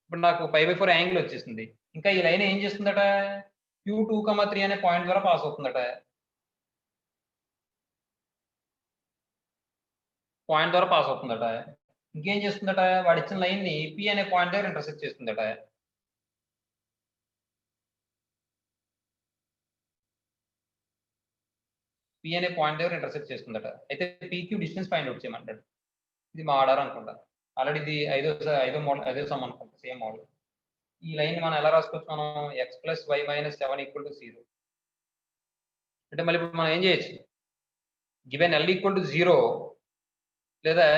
ఇప్పుడు నాకు π/4 యాంగిల్ వచ్చేసింది. ఇంకా ఈ లైన్ ఏం చేస్తుందట? Q2, 3 అనే పాయింట్ ద్వారా పాస్ అవుతుందట. పాయింట్ ద్వారా పాస్ అవుతుందట. ఇంకేం చేస్తుందట? వాడు ఇచ్చిన లైన్ ని P అనే పాయింట్ దగ్గర ఇంటర్సెక్ట్ చేస్తుందట. P అనే పాయింట్ దగ్గర ఇంటర్సెక్ట్ చేస్తుందట. అయితే PQ డిస్టెన్స్ ఫైండ్ అవుట్ చేయమంటాడు. ఇది మా ఆర్డర్ అనుకుంటా. ఆల్రెడీ ఇది ఐదో సమ్ అనుకుంటా. Same model. ఈ లైన్ మనం ఎలా రాసుకోవచ్చు? మనం x + y - 7 = 0. అంటే మళ్ళీ ఇప్పుడు మనం ఏం చేయొచ్చు? గివెన్ L = 0 లేదా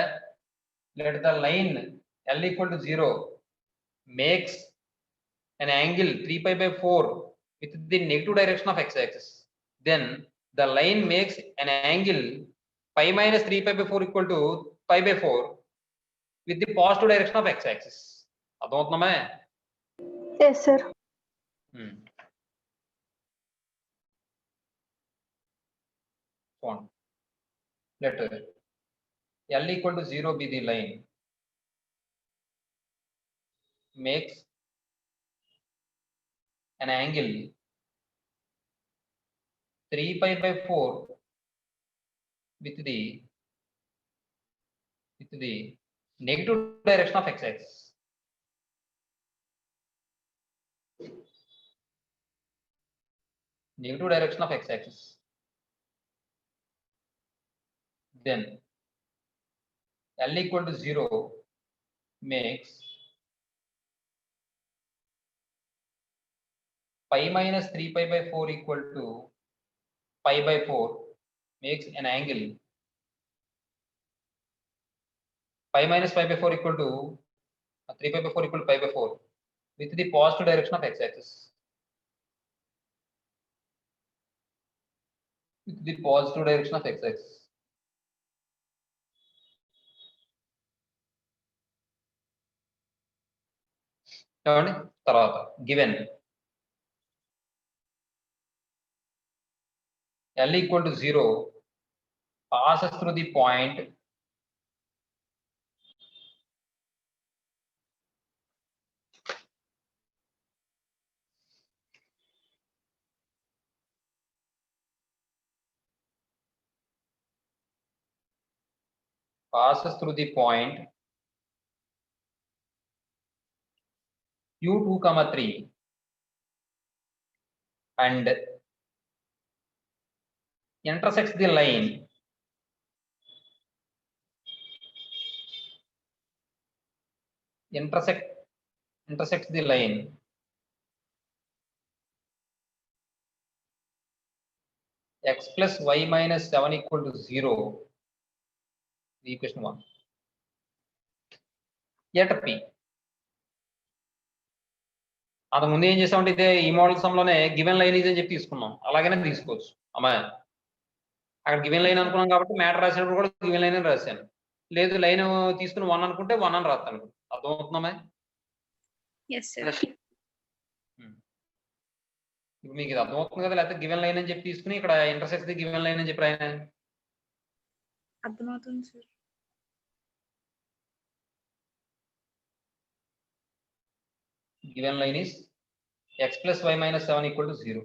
let the line L = 0 makes an angle 3π/4 with the negative direction of x-axis, then the line makes an angle π - 3π/4 = π/4 with the positive direction of x-axis. అర్థమవుతుందా? Yes, sir. Let L = 0 be the line makes an angle 3 pi by 4 with the negative direction of x-axis. Negative direction of x-axis. Then L equal to 0 makes pi minus 3 pi by 4 equal to pi by 4 makes an angle pi minus pi by 4 equal to 3 pi by 4 equal to pi by 4 with the positive direction of x-axis. With the positive direction of x-axis. చూడండి తర్వాత given L equal to 0 passes through the point Q2, 3 and intersects the line intersects the line x plus y minus 7 equal to 0. The equation 1. At P. అంత ముందు ఏం చేసామంటే ఇదే ఈ model some లోనే given line is అని చెప్పి తీసుకున్నాం. అలాగనే తీసుకోవచ్చు. అమ్మాయి అక్కడ గివెన్ లైన్ అనుకున్నాం కాబట్టి మ్యాటర్ రాసేటప్పుడు కూడా గివెన్ లైన్ అని రాశాను. లేదు లైన్ తీసుకుని 1 అనుకుంటే 1 అని రాస్తాను. అర్థమవుతుందమ్మా? Yes, sir. ఇప్పుడు మీకు ఇది అర్థమవుతుంది కదా? లేకపోతే గివెన్ లైన్ అని చెప్పి తీసుకుని ఇక్కడ ఇంటర్సెక్ట్స్ ది గివెన్ లైన్ అని చెప్పి రాయన. అర్థమవుతుంది sir. Given line is x plus y minus 7 equal to 0.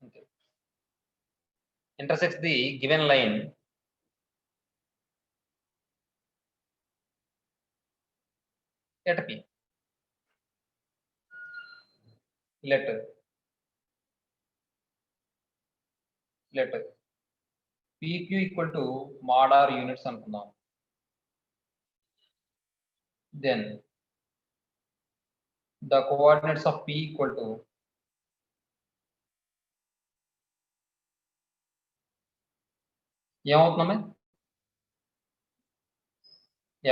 Okay. Intersects the given line at P. Let PQ equal to mod r units అనుకుందాం. Then the coordinates of P equal to ఏమవుతుందమ్మా?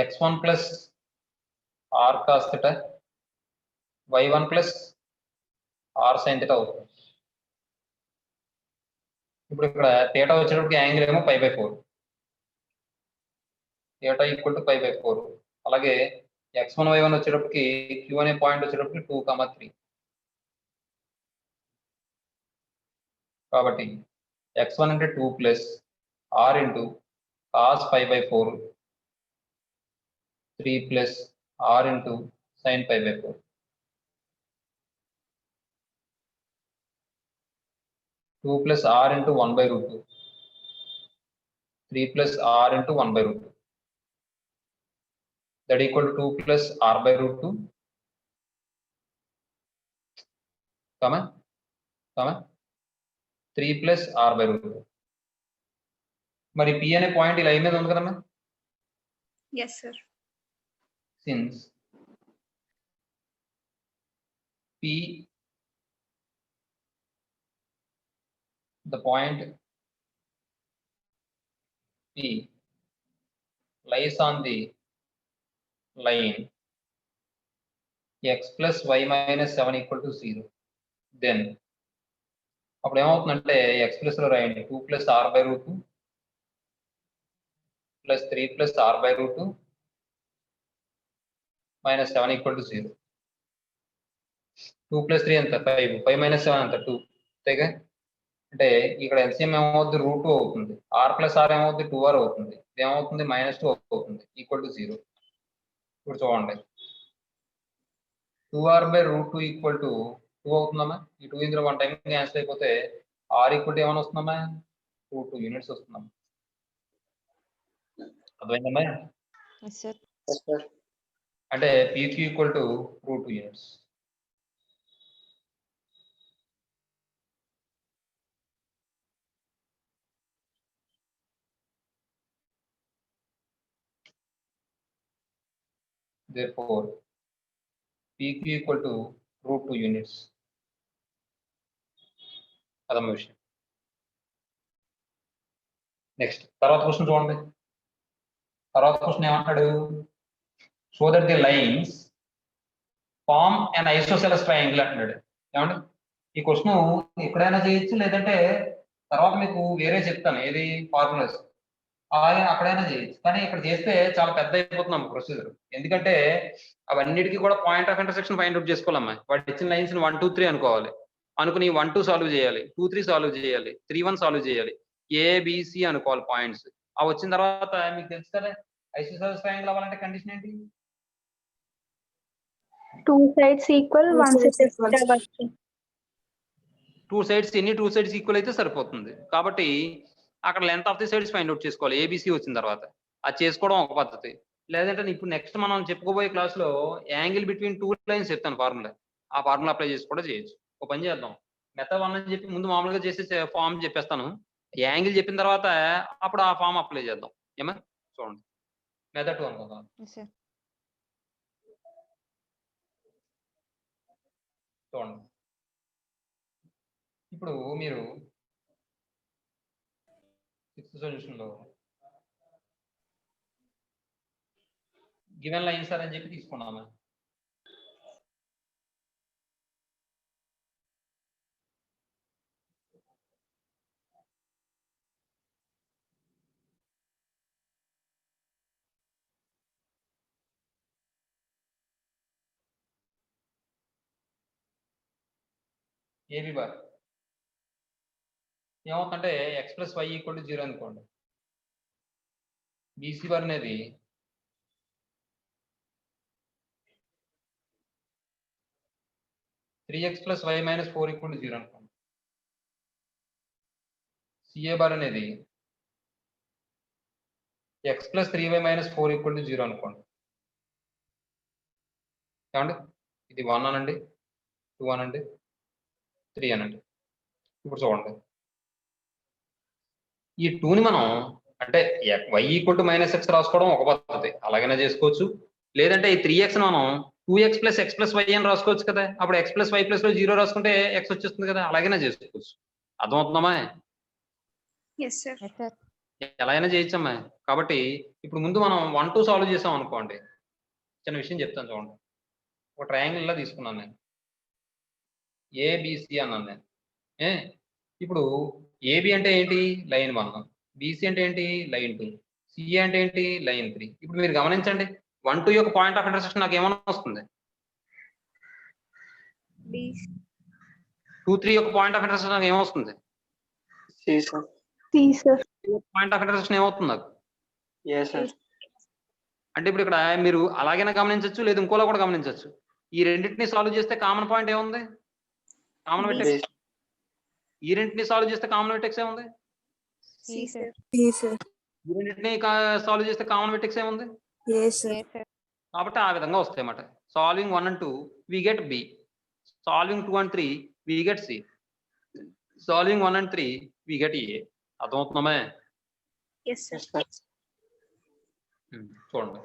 x1 plus r cos theta y1 plus r sin theta అవుతుంది. ఇప్పుడు ఇక్కడ theta వచ్చేటప్పటికి angle ఏమో pi by 4. theta equal to pi by 4. అలాగే x1 y1 వచ్చేటప్పటికి q అనే point వచ్చేటప్పటికి 2, 3. కాబట్టి x1 అంటే 2 plus r into cos pi by 4 3 plus r into sin pi by 4. 2 plus r into 1 by root 2. 3 plus r into 1 by root 2. That equal to 2 plus r by root 2. Come on. 3 plus r by root 2. మరి P అనే point ఈ line మీద ఉంది కదమ్మా? Yes, sir. Since P, the point P lies on the line x plus y minus 7 equal to 0. Then అప్పుడు ఏమవుతుందంటే x plus లో రాయండి 2 plus r by root 2 plus 3 plus r by root 2 minus 7 equal to 0. 2 plus 3 ఎంత 5 minus 7 ఎంత 2 అంతేగా? అంటే ఇక్కడ LCM ఏమవుతుంది, √2 అవుతుంది. ఆర్ ప్లస్ ఆర్ ఏమవుతుంది, 2r అవుతుంది. ఇది ఏమవుతుంది, -2 అవుతుంది, ఈక్వల్ టు 0. ఇప్పుడు చూడండి, 2r/√2 ఈక్వల్ టు 2 అవుతుందమ్మా. ఈ 2 ఇందులో 1 టైం క్యాన్సిల్ అయిపోతే ఆర్ ఈక్వల్ టు ఏమైనా వస్తుందమ్మా, √2 యూనిట్స్ వస్తుందమ్మా. అర్థమైందమ్మా? Yes, sir. అంటే PQ equal to √2 units. Therefore, PQ equal to √2 units. అదమ్మ విషయం. నెక్స్ట్ తర్వాత క్వశ్చన్ చూడండి. తర్వాత క్వశ్చన్ ఏమంటాడు, so that the lines form and isosceles triangle అంటున్నాడు. ఏమండి, ఈ క్వశ్చన్ ఎక్కడైనా చేయొచ్చు, లేదంటే తర్వాత మీకు వేరే చెప్తాను ఏది ఫార్ములాస్ అక్కడైనా చేయొచ్చు. కానీ ఇక్కడ చేస్తే చాలా పెద్ద అయిపోతున్నాం ప్రొసీజర్. ఎందుకంటే అవన్నిటికీ కూడా point of intersection find out చేసుకోవాలమ్మా. వాటి ఇచ్చిన లైన్స్ 1, 2, 3 అనుకోవాలి. అనుకుని 1, 2 సాల్వ్ చేయాలి, 2, 3 సాల్వ్ చేయాలి, 3, 1 సాల్వ్ చేయాలి, ABC అనుకోవాలి పాయింట్స్. అవి వచ్చిన తర్వాత మీకు తెలుసు కదా ఐసోసెలస్ ట్రయాంగిల్ అవ్వాలంటే కండిషన్ ఏంటి, 2 sides equal, 1 side అవ్వచ్చు. 2 sides ఎన్ని 2 sides ఈక్వల్ అయితే సరిపోతుంది. కాబట్టి అక్కడ length of the sides find out చేసుకోవాలి ABC వచ్చిన తర్వాత. అది చేసుకోవడం ఒక పద్ధతి. లేదంటే ఇప్పుడు నెక్స్ట్ మనం చెప్పుకోబోయే class low angle between 2 lines చెప్తాను ఫార్ములా. ఆ ఫార్ములా అప్లై చేసి కూడా చేయొచ్చు. ఒక పని చేద్దాం, మెథడ్ 1 అని చెప్పి ముందు మామూలుగా చేసే ఫామ్ చెప్పేస్తాను. యాంగిల్ చెప్పిన తర్వాత అప్పుడు ఆ ఫామ్ అప్లై చేద్దాం. ఏమా చూడండి, మెథడ్ 2 అనుకుందాం. Yes, sir. చూడండి, ఇప్పుడు మీరు 6th సొల్యూషన్ లో గివెన్ లైన్స్ అని చెప్పి తీసుకున్నాము. AB బార్ ఏమవుతుందంటే x + y = 0 అనుకోండి. BC బార్ అనేది (3x + y - 4 = 0 అనుకోండి. CA బార్ అనేది x + 3y - 4 = 0 అనుకోండి. ఏమండి, ఇది 1 అనండి, 2 అనండి, 3 అనండి. ఇప్పుడు చూడండి, ఈ 2ని మనం అంటే y = -x రాసుకోవడం ఒక పద్ధతి, అలాగైనా చేసుకోవచ్చు. లేదంటే ఈ 3x మనం 2x + x + y అని రాసుకోవచ్చు కదా. అప్పుడు x + y + లో 0 రాసుకుంటే x వచ్చేస్తుంది కదా, అలాగైనా చేసుకోవచ్చు. అర్థమవుతుందమ్మా? Yes, sir. Yes, sir. ఎలా అయినా చేయొచ్చమ్మా. కాబట్టి ఇప్పుడు ముందు మనం 1, 2 సాల్వ్ చేసాం అనుకోండి. చిన్న విషయం చెప్తాను చూడండి. ఒక ట్రయాంగిల్ లా తీసుకున్నాను నేను, ABC అన్నాను నేను. ఇప్పుడు AB అంటే ఏంటి, లైన్ 1, BC అంటే ఏంటి, లైన్ 2, CA అంటే ఏంటి, లైన్ 3. ఇప్పుడు మీరు గమనించండి, 1, 2 యొక్క పాయింట్ ఆఫ్ ఇంటర్సెక్షన్ నాకు ఏమన్నా వస్తుంది, B. 2, 3 యొక్క పాయింట్ ఆఫ్ ఇంటర్సెక్షన్ నాకు ఏమొస్తుంది, C, sir. C, sir. Point of intersection ఏమవుతుంది నాకు. Yes, sir. అంటే ఇప్పుడు ఇక్కడ మీరు అలాగైనా గమనించవచ్చు, లేదు ఇంకోలా కూడా గమనించవచ్చు. ఈ రెండింటిని సాల్వ్ చేస్తే కామన్ పాయింట్ ఏముంది, కామన్ వెర్టెక్స్. ఈ రెండింటిని సాల్వ్ చేస్తే కామన్ వెర్టెక్స్ ఏముంది, C, sir. ఈ రెండింటిని సాల్వ్ చేస్తే కామన్ వెర్టెక్స్ ఏముంది. Yes, sir. Yes, sir. కాబట్టి ఆ విధంగా వస్తాయి అన్నమాట. Solving 1 and 2 we get B, solving 2 and 3 we get C, solving 1 and 3 we get A. అర్థమవుతుందమ్మా? Yes, sir. చూడండి,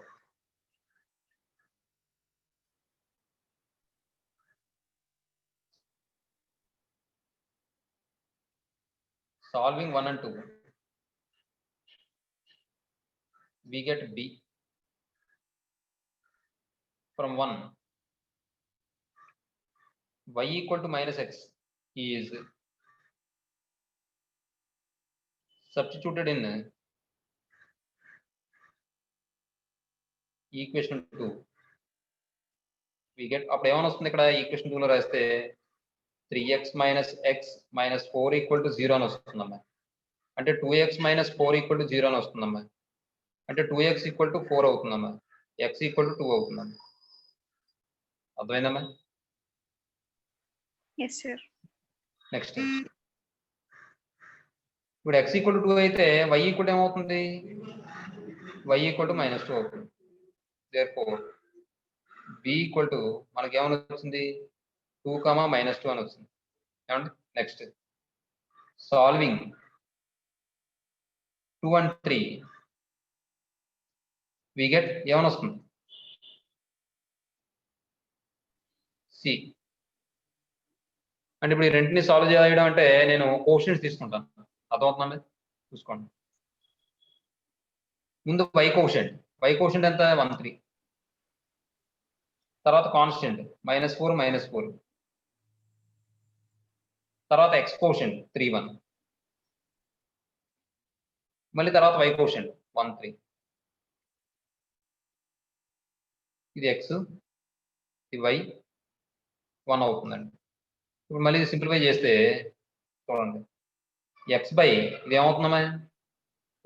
solving 1 and 2 we get B from 1. Y = -x is substituted in equation 2. we get అప్పుడు ఏమని వస్తుంది, ఇక్కడ equation 2 లో రాస్తే 3x minus x minus 4 equal to 0 అని వస్తుందమ్మా. అంటే 2x minus 4 equal to 0 అని వస్తుందమ్మా. అంటే 2x equal to 4 అవుతుందమ్మా. x equal to 2 అవుతుందమ్మా. అర్థమైందమ్మా? Yes, sir. నెక్స్ట్ ఇప్పుడు x equal to 2 అయితే y equal to ఏమవుతుంది? y equal to -2 అవుతుంది. therefore b equal to మనకి ఏమని వచ్చింది? 2, -2 అని వచ్చింది. ఏమండి? Next solving 2 and 3 we get ఏమని వస్తుంది? c. అంటే ఇప్పుడు ఈ రెంటిని సాల్వ్ చేయడం అంటే నేను కోషన్స్ తీసుకుంటాను. అర్థమవుతుందండి? చూసుకోండి. ముందు y కోషెంట్ ఎంత? 1, 3. తర్వాత కాన్స్టెంట్ -4 -4. తర్వాత x కోషెంట్ 3, 1. మళ్ళీ తర్వాత y కోషెంట్ 1, 3. ఇది x, ఇది y, 1 అవుతుందండి. ఇప్పుడు మళ్ళీ సింప్లిఫై చేస్తే చూడండి x బై ఇది ఏమవుతుందమ్మా?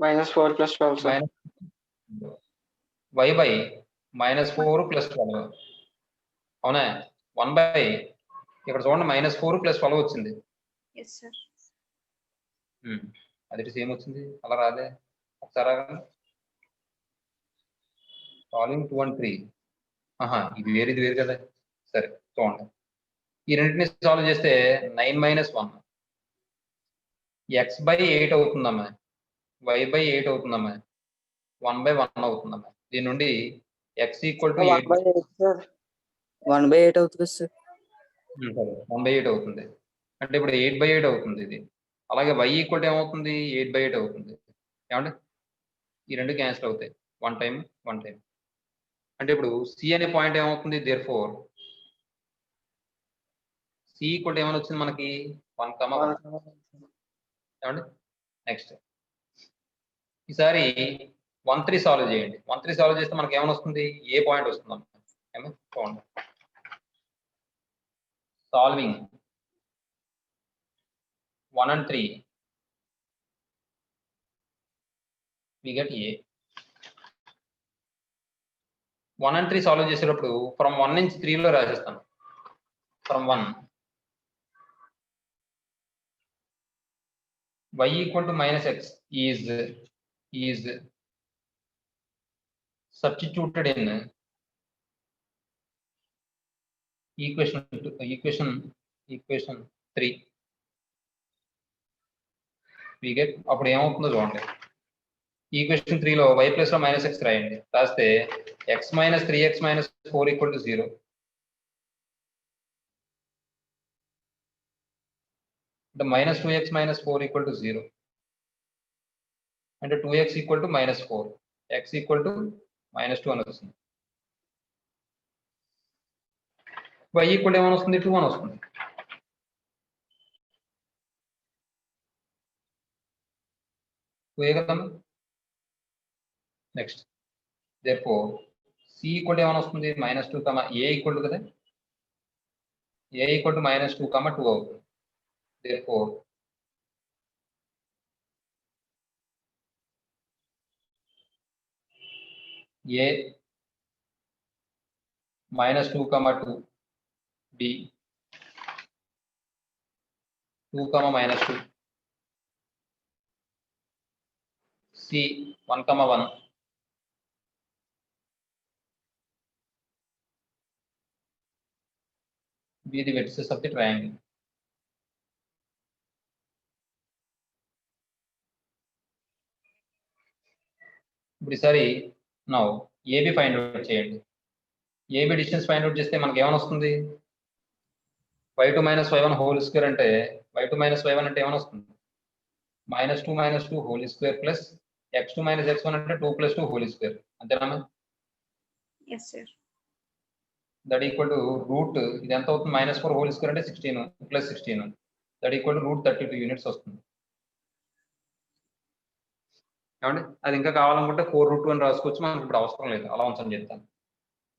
-4 + 12 sir. y బై -4 + 12 అవునా? 1 బై ఇక్కడ చూడండి -4 + 12 వచ్చింది. Yes, sir. అది సేమ్ వచ్చింది. అలా రాదే ఒకసారి సాల్వింగ్ 2 and 3. ఇది వేరు కదా. సరే చూడండి ఈ రెండింటిని సాల్వ్ చేస్తే 9 - 1 x బై 8 అవుతుందమ్మా. y బై 8 అవుతుందమ్మా. 1/1 అవుతుందమ్మా. దీని నుండి x ఈక్వల్ టు 8 1/8 sir. 1/8 అవుతుంది సార్. 1/8 అవుతుంది. అంటే ఇప్పుడు 8/8 అవుతుంది ఇది. అలాగే y ఈక్వల్ టు ఏమవుతుంది? 8/8 అవుతుంది. ఏమండి? ఈ రెండు క్యాన్సిల్ అవుతాయి. 1 టైం 1 టైం. అంటే ఇప్పుడు c అనే పాయింట్ ఏమవుతుంది? దేర్ఫోర్ c ఈక్వల్ టు ఏమని వచ్చింది మనకి? 1, 1. ఏమండి? నెక్స్ట్ ఈసారి 1, 3 సాల్వ్ చేయండి. 1, 3 సాల్వ్ చేస్తే మనకి ఏమని వస్తుంది? ఏ పాయింట్ వస్తుంది? ఏమో చూడండి. Solving 1 and 3 we get a. 1 and 3 solve చేసేటప్పుడు ఫ్రమ్ 1 నుంచి 3 లో రాసేస్తాను. From 1 y equal to -x is substituted in equation 3. we get అప్పుడు ఏమవుతుందో చూడండి. ఈక్వేషన్ 3 లో y ప్లస్ లో -x రాయండి. రాస్తే x - 3x - 4 = 0. అంటే -2x - 4 = 0. అంటే 2x = -4, x = -2 అని వస్తుంది. y ఈక్వల్ ఏమని వస్తుంది? 2 అని వస్తుంది. కదమ్మా. నెక్స్ట్ therefore c ఈక్వల్ ఏమని వస్తుంది? -2, a ఈక్వల్ కదా. a ఈక్వల్ -2, 2 అవుతుంది. therefore a -2, 2, b 2, -2, c 1, 1, be the vertices of the triangle. ఇప్పుడు ఈసారి నౌ ఏబి ఫైండ్ అవుట్ చేయండి. ఏబి డిస్టెన్స్ ఫైండ్ అవుట్ చేస్తే మనకి ఏమని వస్తుంది? y2 - y1 హోల్ స్క్వేర్ అంటే y2 - y1 అంటే ఏమని వస్తుంది? -2 - 2 whole square plus x2 - x1 అంటే 2 + 2 హోల్ స్క్వేర్. అంతేనా? Yes, sir. That equal to root ఇది ఎంత అవుతుంది? -4 హోల్ స్క్వేర్ అంటే 16 + 16 దట్ ఈక్వల్ టు √32 యూనిట్స్ వస్తుంది. ఏమండి? అది ఇంకా కావాలనుకుంటే 4√2 అని రాసుకోవచ్చు. మనకి ఇప్పుడు అవసరం లేదు, అలా ఉంచని చెప్తాను.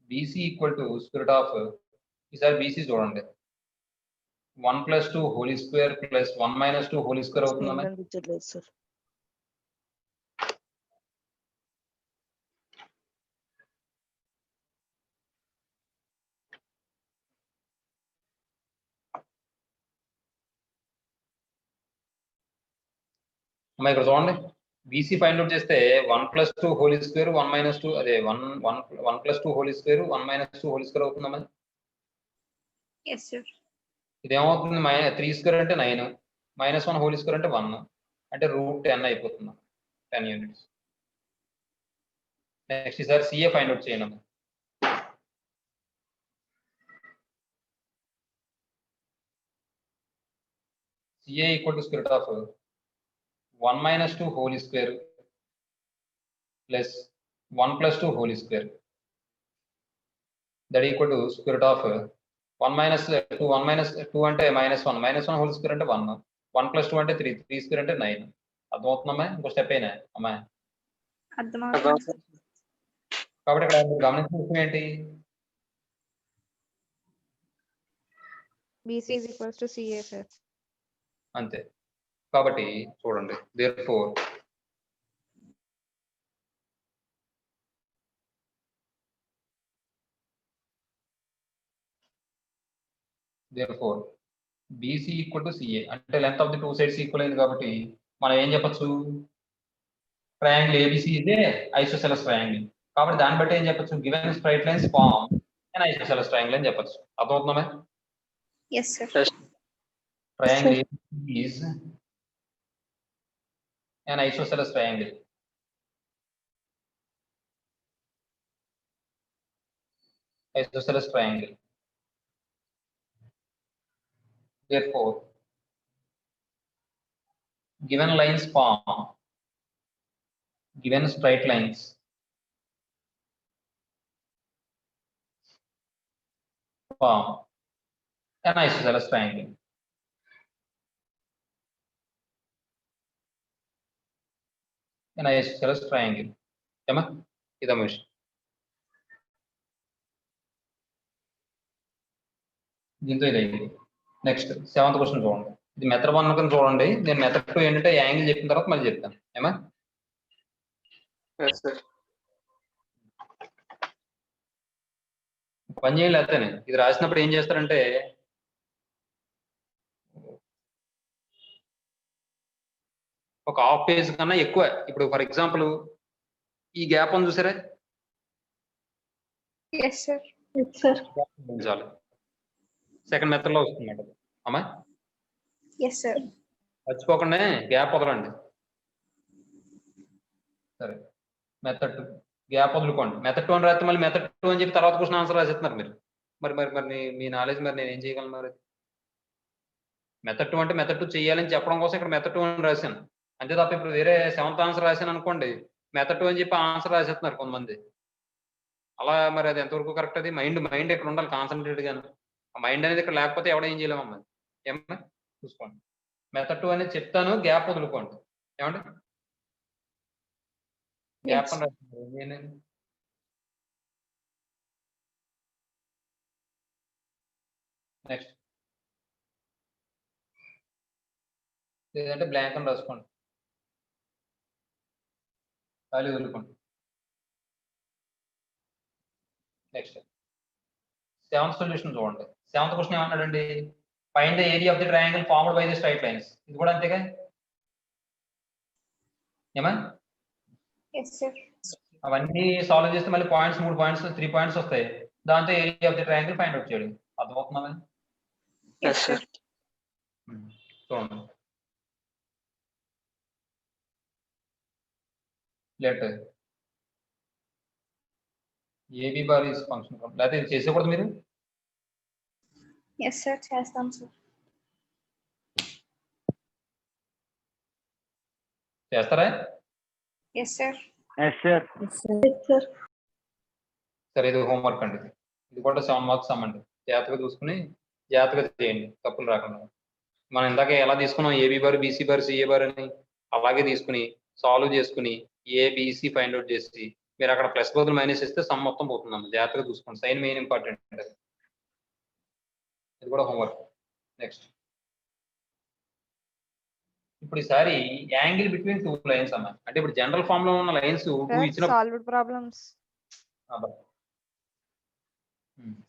బీసీ ఈక్వల్ టు √, ఈసారి బీసీ చూడండి. 1 + 2 whole square plus 1 - 2 whole square అవుతుందమ్మా. కనిపించట్లేదు సార్. అమ్మా ఇక్కడ చూడండి, బీసీ ఫైండ్ అవుట్ చేస్తే 1 + 2 హోల్ స్క్వేర్ 1 - 2 అదే 1 + 2 హోల్ స్క్వేర్ 1 - 2 హోల్ స్క్వేర్ అవుతుందమ్మా. Yes, sir. ఇదేమవుతుంది 3 స్క్వేర్ అంటే 9 -1 హోల్ స్క్వేర్ అంటే 1 అంటే √10 అయిపోతుంది, 10 యూనిట్స్. నెక్స్ట్ ఈసారి సిఏ ఫైండ్ అవుట్ చేయండి అమ్మా. CA equal to square of 1 - 2 whole square plus 1 + 2 whole square that equal to square of 1 - 2 1 - 2 అంటే -1 -1 హోల్ స్క్వేర్ అంటే 1 1 + 2 అంటే 3 స్క్వేర్ అంటే 9. అర్థమవుతుందమ్మా? ఇంకో స్టెప్ అయినా అమ్మా. అర్థమవుతుంది. కాబట్టి ఇక్కడ మీరు గమనించిన విషయం ఏంటి? BC is equals to CA, sir. అంతే. కాబట్టి చూడండి, therefore BC equal to CA అంటే length of the two sides equal అయింది కాబట్టి మనం ఏం చెప్పొచ్చు? ట్రయాంగిల్ ABC ఇదే ఐసోసెలస్ ట్రయాంగిల్. కాబట్టి దాన్ని బట్టి ఏం చెప్పొచ్చు? Given straight lines form and isosceles triangle అని చెప్పొచ్చు. అర్థమవుతుందా? Yes, sir. Triangle ABC is an isosceles triangle. Isosceles triangle. Therefore, given lines form, given straight lines form an isosceles triangle. An isosceles triangle. ఏమా ఇదా విషయం. దీంతో ఇది అయింది. Next 7th question చూడండి. ఇది మెథడ్ 1 కనుక చూడండి, నేను మెథడ్ 2 ఏంటంటే యాంగిల్ చెప్పిన తర్వాత మళ్ళీ చెప్తాను. ఏమా? Yes, sir. పని చేయాలి అతనే. ఇది రాసినప్పుడు ఏం చేస్తారంటే ఒక హాఫ్ పేజ్ కన్నా ఎక్కువ. ఇప్పుడు ఫర్ ఎగ్జాంపుల్ ఈ గ్యాప్ అని చూసారా? Yes, sir. Yes, sir. చాలు. సెకండ్ మెథడ్ లో వస్తుంది అన్నమాట. అమ్మా Yes, sir. మర్చిపోకుండా గ్యాప్ వదలండి. సరే, మెథడ్ 2 గ్యాప్ వదులుకోండి. మెథడ్ 2 అని రాస్తే మళ్ళీ మెథడ్ 2 అని చెప్పి తర్వాత క్వశ్చన్ ఆన్సర్ రాసేస్తున్నారు మీరు. మరి మరి మరి మీ నాలెడ్జ్ మరి నేను ఏం చేయగలను? మరి మెథడ్ 2 అంటే మెథడ్ 2 చేయాలని చెప్పడం కోసం ఇక్కడ మెథడ్ 2 అని రాశాను అంతే తప్ప ఇప్పుడు వేరే 7th ఆన్సర్ రాశాను అనుకోండి, మెథడ్ 2 అని చెప్పి ఆన్సర్ రాసేస్తున్నారు కొంతమంది. అలా మరి అది ఎంతవరకు కరెక్ట్? అది మైండ్ ఇక్కడ ఉండాలి కాన్సన్ట్రేట్ గాను. ఆ మైండ్ అనేది ఇక్కడ లేకపోతే ఎవడ ఏం చేయలేమమ్మా. ఏమన్నా చూసుకోండి. మెథడ్ 2 అనేది చెప్తాను, గ్యాప్ వదులుకోండి. ఏమండి? గ్యాప్ అని రాశాను. నెక్స్ట్ లేదంటే బ్లాంక్ అని రాసుకోండి, ఖాళీ వదులుకోండి. నెక్స్ట్ 7th సొల్యూషన్ చూడండి. 7th క్వశ్చన్ ఏమన్నాడండి? Find the area of the triangle formed by the straight lines. ఇది కూడా అంతేగా? ఏమా? Yes, sir. అవన్నీ సాల్వ్ చేస్తే మళ్ళీ పాయింట్స్ 3 పాయింట్స్ 3 పాయింట్స్ వస్తాయి. దాంతో area of the triangle find out చేయాలి. అర్థమవుతుందా? Yes, sir. చూడండి. Let AB bar is function లేకపోతే ఇది చేసేకూడదు మీరు? Yes, sir. చేస్తాం సార్. చేస్తారా? Yes, sir. Yes, sir. Yes, sir. సరే, ఇది హోంవర్క్ అండి. ఇది కూడా 7 మార్క్స్ అమ్మండి. జాగ్రత్తగా చూసుకుని జాగ్రత్తగా చేయండి, తప్పులు రాకుండా. మనం ఇందాక ఎలా తీసుకున్నాం AB bar BC bar CA bar అని, అలాగే తీసుకుని సాల్వ్ చేసుకుని ఏబిసి ఫైండ్ అవుట్ చేసి మీరు అక్కడ ప్లస్ బదులు మైనస్ ఇస్తే సమ్ మొత్తం పోతుందమ్మా. జాగ్రత్తగా చూసుకోండి. Sign main important. ఇది కూడా హోంవర్క్. నెక్స్ట్ ఇప్పుడు ఈసారి యాంగిల్ బిట్వీన్ టూ లైన్స్ అమ్మా. అంటే ఇప్పుడు జనరల్ ఫామ్ లో ఉన్న లైన్స్ టూ Sir, ఇచ్చిన solved problems.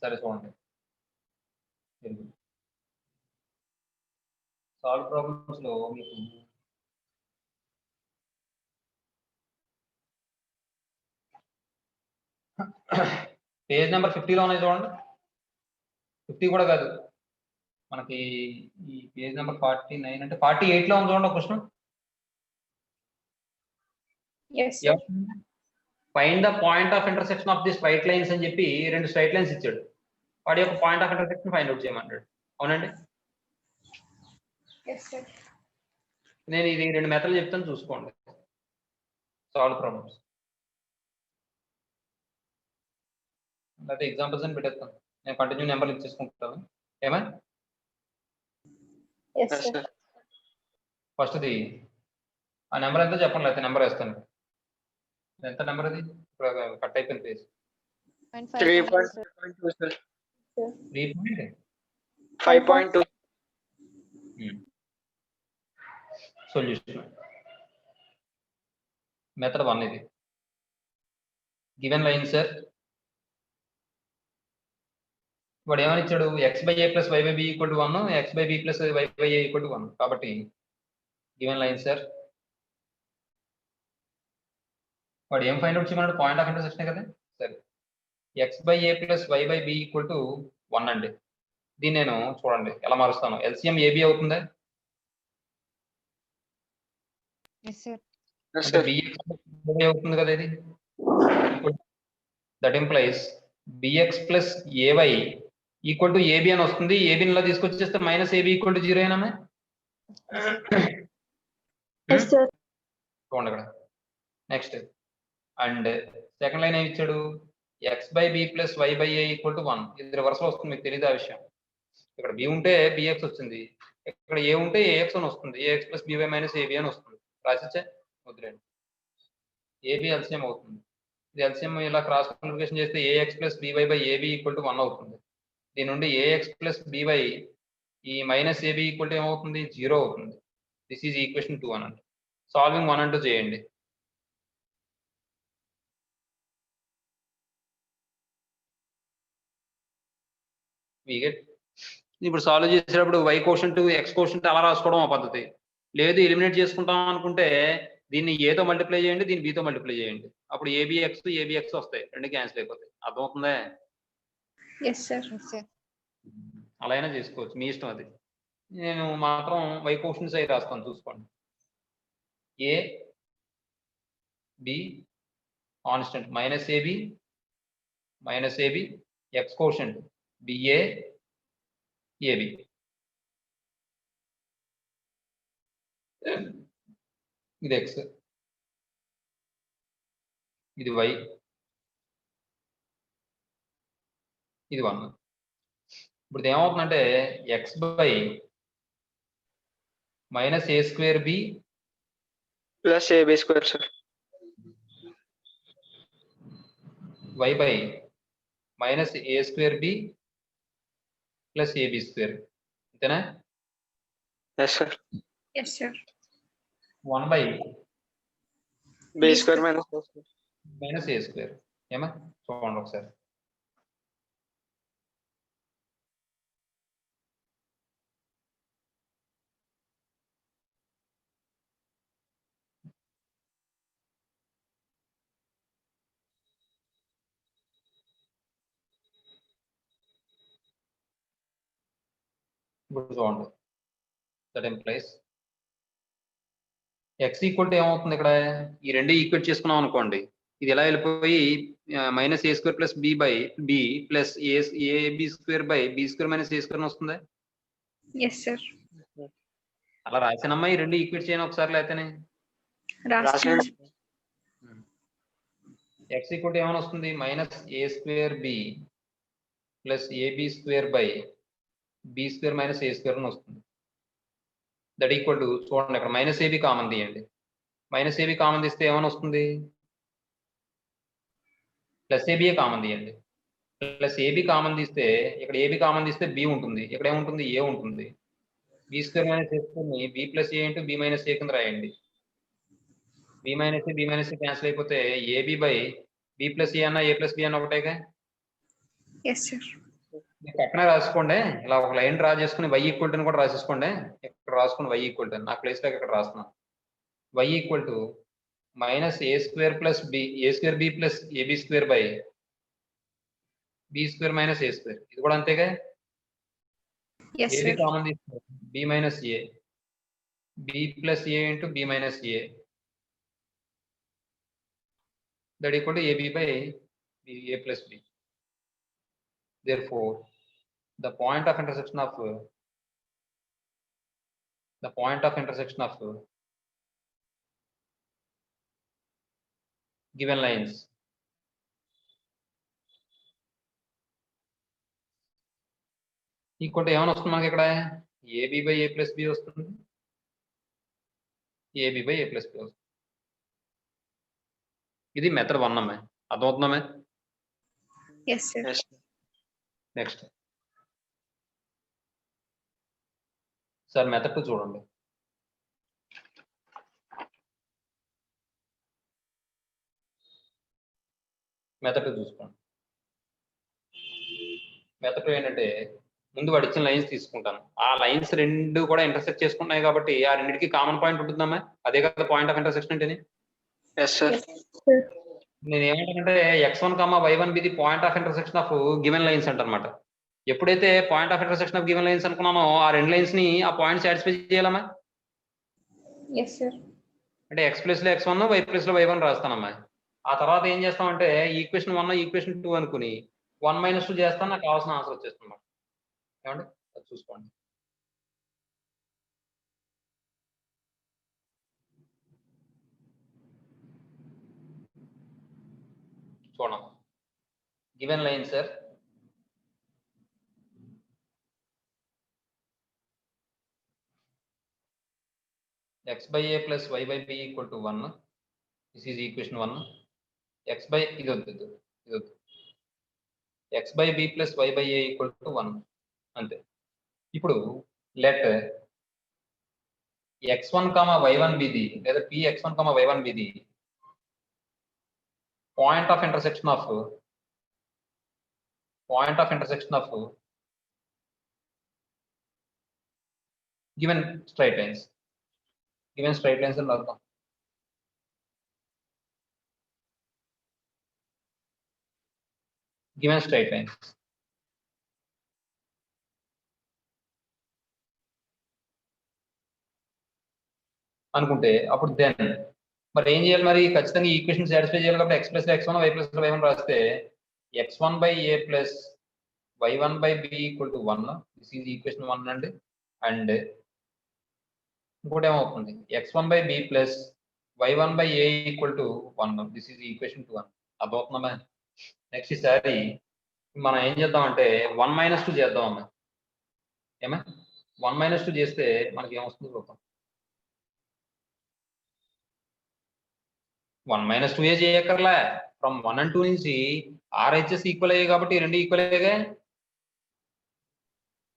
సరే చూడండి. సాల్వ్ ప్రాబ్లమ్స్ లో మీకు పేజ్ నెంబర్ 50లో ఉన్నాయి చూడండి. 50 కూడా కాదు, మనకి ఈ పేజ్ నెంబర్ 49 అంటే 48లో ఉంది చూడండి question. Yes, sir. Find the point of intersection of the straight lines అని చెప్పి 2 స్ట్రైట్ లైన్స్ ఇచ్చాడు. వాడి యొక్క point of intersection find out చేయమంటాడు. అవునండి. Yes, sir. నేను ఇది 2 మెథడ్లు చెప్తాను, చూసుకోండి. సాల్వ్ ప్రాబ్లమ్స్ లేకపోతే ఎగ్జాంపుల్స్ అని పెట్టేస్తాను. నేను కంటిన్యూ నెంబర్లు ఇచ్చేసుకుంటాను. ఏమా Yes, sir. ఫస్ట్ది ఆ నెంబర్ ఎంతో చెప్పండి, లేకపోతే నెంబర్ వేస్తాను. ఎంత నెంబర్ అది? ఇప్పుడు కట్ అయిపోయింది పేజ్. 3.2 sir. 3.5 5.2. సొల్యూషన్ మెథడ్ 1 ఇది. గివెన్ లైన్ సార్, వాడు ఏమని ఇచ్చాడు? x/a + y/b = 1, x/b + y/a = 1. కాబట్టి గివెన్ లైన్ సార్, వాడు ఏం ఫైండ్ అవుట్ చేయమన్నాడు? పాయింట్ ఆఫ్ ఇంటర్సెక్షన్ కదా. సరే, x/a + y/b = 1 అండి. దీన్ని నేను చూడండి ఎలా మారుస్తాను. ఎల్సిఎం ఏబి అవుతుందా? Yes, sir. Yes, అంటే sir. bx + అవుతుంది కదా ఇది. That implies bx + ay = ab అని వస్తుంది. ఏబిని ఇలా తీసుకొచ్చేస్తే -ab = 0 అయినా Yes, sir. చూడండి ఇక్కడ. నెక్స్ట్ అండ్ సెకండ్ లైన్ ఏమి ఇచ్చాడు? x/b + y/a = 1. ఇది రివర్స్ లో వస్తుంది, మీకు తెలియదు ఆ విషయం. ఇక్కడ b ఉంటే bx వచ్చింది, ఇక్కడ a ఉంటే ax అని వస్తుంది. ax + by - ab అని వస్తుంది. రాసిచ్చే వదిలేండి. ab ఎల్సిఎం అవుతుంది. ఇది ఎల్సిఎం ఇలా క్రాస్ మల్టిప్లికేషన్ చేస్తే ax + by/ab = 1 అవుతుంది. దీని నుండి ax + by ఈ -ab = ఏమవుతుంది? 0 అవుతుంది. దిస్ ఈజ్ ఈక్వేషన్ 2 అనండి. సాల్వింగ్ 1 and 2 చేయండి. ఇప్పుడు సాల్వ్ చేసేటప్పుడు y కోషంట్ x కోషంట్ అలా రాసుకోవడం ఒక పద్ధతి. లేదు ఎలిమినేట్ చేసుకుంటాం అనుకుంటే దీన్ని ఏతో మల్టిప్లై చేయండి, దీన్ని బీతో మల్టిప్లై చేయండి. అప్పుడు abx వస్తాయి, రెండు క్యాన్సిల్ అయిపోతాయి. అర్థమవుతుందా? Yes, sir. Yes, sir. అలా అయినా చేసుకోవచ్చు, మీ ఇష్టం అది. నేను మాత్రం y కోషంట్స్ అయి రాస్తాను, చూసుకోండి. a b constant -ab x quotient ba ab. ఇది x, ఇది y, ఇది 1. ఇప్పుడు ఏమవుతుందంటే x/(a²b Plus ab square sir. y/(a²b + ab². అంతేనా? Yes sir. Yes, sir. 1/(b² b square minus a square. -a². ఏమా చూడండి ఒకసారి. ఇప్పుడు చూడండి, దట్ ఇంప్లైస్ x = ఏమవుతుంది ఇక్కడ? ఈ రెండు ఈక్వేట్ చేసుకున్నాం అనుకోండి, ఇది ఎలా వెళ్ళిపోయి -a² + b/b + ab² - a² వస్తుంది. Yes, sir. అలా రాసినమ్మా, ఈ రెండు ఈక్వేట్ చేయను ఒకసారి. లేకపోతే Rasan. x = ఏమని వస్తుంది? -a²b + ab² b² - a² అని వస్తుంది. దట్ ఈక్వల్ టు, చూడండి అక్కడ -ab కామన్ తీయండి. -ab కామన్ తీస్తే ఏమని వస్తుంది? +ab కామన్ తీయండి. ప్లస్ ఏబి కామన్ తీస్తే ఇక్కడ ఏబి కామన్ తీస్తే బి ఉంటుంది, ఇక్కడ ఏముంటుంది ఏ ఉంటుంది. B square minus A స్క్వేర్ని B plus a into b minus ఏ కింద రాయండి. బి మైనస్ ఏ క్యాన్సిల్ అయిపోతే ఏబి బై బి ప్లస్ ఏ అన్న ఏ ప్లస్ బి అన్న ఒకటేగా. Yes sir. మీరు పక్కనే రాసుకోండి, ఇలా ఒక లైన్ డ్రా చేసుకుని y ఈక్వల్ టు కూడా రాసేసుకోండి. ఇక్కడ రాసుకుని y ఈక్వల్ టు నా ప్లేస్ లో ఇక్కడ రాస్తున్నాను. y equal to minus a square plus b a square b plus a b square by b square minus a square. ఇది కూడా అంతేగా. Yes a b sir. కామన్ తీసుకుంటే b minus a b plus a into b minus a that equal to a b by A plus b. Therefore, the point of intersection of given lines equal to ఏమని వస్తుంది మనకి ఇక్కడ AB by A plus B వస్తుంది, AB by A plus B వస్తుంది. ఇది method 1 అమ్మాయి, అర్థమవుతుందమ్మాయి. Yes sir. Yes. Next sir method 2 చూడండి. మెథడ్ 2 చూసుకోండి. మెథడ్ 2 ఏంటంటే ముందు వాడు ఇచ్చిన లైన్స్ తీసుకుంటాను, ఆ లైన్స్ రెండు కూడా ఇంటర్సెక్ట్ చేసుకుంటున్నాయి కాబట్టి ఆ రెండింటికి కామన్ పాయింట్ ఉంటుందమ్మా, అదే కదా పాయింట్ ఆఫ్ ఇంటర్సెక్షన్ అంటేనే. Yes, sir. నేను ఏమంటానంటే x1, y1 be the point of intersection of given lines అంటనమాట. ఎప్పుడైతే point of intersection of given lines అనుకున్నామో ఆ రెండు లైన్స్ ని ఆ పాయింట్ సాటిస్ఫై చేయాలమ్మా. Yes sir. అంటే x ప్లస్ లో x1 y ప్లస్ లో y1 రాస్తానమ్మా. ఆ తర్వాత ఏం చేస్తామంటే ఈక్వేషన్ 1 ఈక్వేషన్ 2 అనుకుని 1 - 2 చేస్తాను, నాకు కావాల్సిన ఆన్సర్ వచ్చేస్తుంది. ఏమండి అది చూసుకోండి. చూడండి given line sir, x by a plus y by b equal to 1. This is equation 1. X by x by b plus y by a equal to 1. అంతే. ఇప్పుడు let x1, y1 be the లేదా px1, y1 be the point of intersection of given straight lines. Given straight lines అని అర్థం. Given straight lines. అనుకుంటే అప్పుడు then మరి ఏం చేయాలి, మరి ఖచ్చితంగా ఈక్వేషన్ సాటిస్ఫై చేయాలి కాబట్టి x plus x1 y plus y1 రాస్తే x1 by a plus y1 by b equal to 1. This is equation 1 అండి. అండ్ ఇంకోటి ఏమవుతుంది x1 by b plus y1 by a equal to 1. This is equation 2. అర్థమవుతుందమ్మా. నెక్స్ట్ ఈసారి మనం ఏం చేద్దామంటే 1 - 2 చేద్దాం అమ్మా. ఏమా 1 - 2 చేస్తే మనకి ఏమొస్తుంది చూద్దాం. 1 - 2 చేయక్కర్లే, ఫ్రమ్ 1 and 2 నుంచి RHS ఈక్వల్ అయ్యాయి కాబట్టి రెండు ఈక్వల్ అయ్యాగా.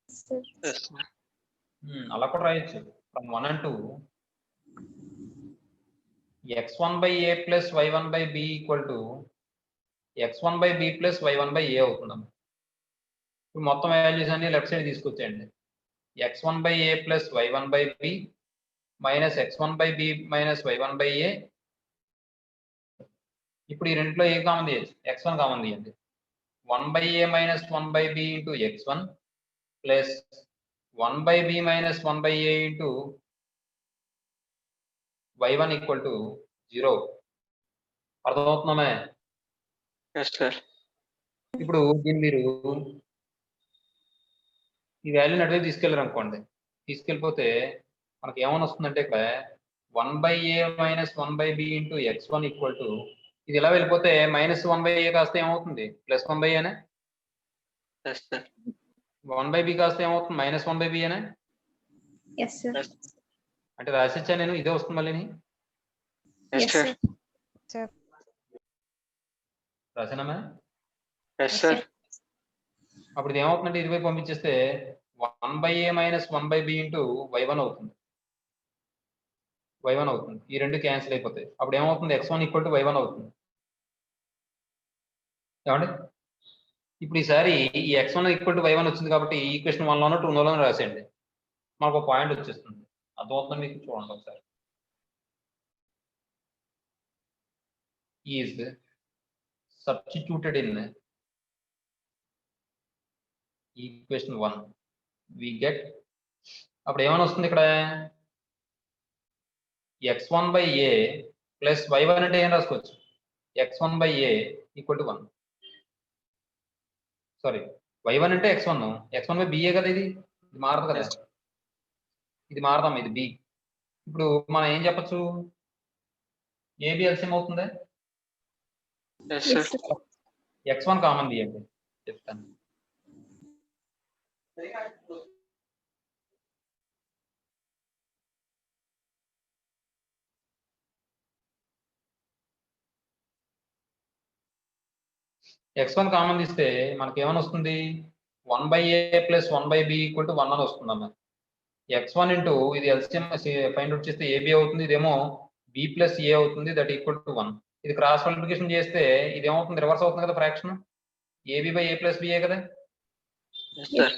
Yes, sir. అలా కూడా రాయొచ్చు. From 1 and 2 x1 by a plus y1 by b equal to x1 by b plus y1 by a అవుతుందమ్మ. ఇప్పుడు మొత్తం వాల్యూస్ అన్ని లెఫ్ట్ సైడ్ తీసుకొచ్చేయండి. x1 by a plus y1 by b minus x1 by b minus y1 by a. ఇప్పుడు ఈ రెంట్లో a common తీయచ్చు, x1 common తీయండి. 1 by a minus 1 by b into x1 plus 1 by b minus 1 by a into y1 equal to 0. అర్థమవుతుందమే. Yes, sir. ఇప్పుడు దీన్ని మీరు ఈ వాల్యూని అటువైపు తీసుకెళ్ళారు అనుకోండి, తీసుకెళ్ళిపోతే మనకి ఏమని వస్తుందంటే ఇక్కడ 1 by a minus 1 by b into x1 equal to, ఇది ఎలా వెళ్ళిపోతే -1 by a కాస్త ఏమవుతుంది +1 by a నే. Yes, sir. 1 by b కాస్త ఏమవుతుంది -1 by b అనే. Yes sir. Yes, అంటే రాసిచ్చా నేను, ఇదే వస్తుంది మళ్ళీ. yes, Yes, sir. sir. రాసానమ్మా. Yes, sir. అప్పుడు ఇది ఏమవుతుందంటే ఇటువైపు పంపించేస్తే 1/a minus 1/b into y1 అవుతుంది. y1 అవుతుంది. ఈ రెండు క్యాన్సిల్ అయిపోతాయి. అప్పుడు ఏమవుతుంది x1 ఈక్వల్ టు y1 అవుతుంది. ఏమండి ఇప్పుడు ఈసారి ఈ x1 ఈక్వల్ టు y1 వచ్చింది కాబట్టి ఈ ఈక్వేషన్ 1 లోనో 2 లోనో రాసేయండి. మనకు ఒక పాయింట్ వచ్చేస్తుంది. అర్థమవుతుంది మీకు? చూడండి ఒకసారి. Is substituted in equation 1 we get అప్పుడు ఏమైనా వస్తుంది ఇక్కడ x1/a ప్లస్ y1 అంటే ఏం రాసుకోవచ్చు x1/a equal to 1. Sorry y1 అంటే x1/b కదా, ఇది మారదు కదా, ఇది మారదాం, ఇది b. ఇప్పుడు మనం ఏం చెప్పచ్చు, ab ఎల్సిఎం అవుతుంది. Yes, Yes, sir. sir. x1 common తీయండి చెప్తాను. x1 కామన్ తీస్తే మనకి ఏమని వస్తుంది 1/a plus 1/b equal to 1 అని వస్తుంది అన్న. x1 ఇంటూ ఇది ఎల్సిఎం ఫైండ్ అవుట్ చేస్తే ab అవుతుంది, ఇదేమో b ప్లస్ a అవుతుంది, దట్ ఈక్వల్ టు 1. ఇది క్రాస్ మల్టిప్లికేషన్ చేస్తే ఇది ఏమవుతుంది, రివర్స్ అవుతుంది కదా ఫ్రాక్షన్, ab/a ప్లస్ b కదా. Yes, sir.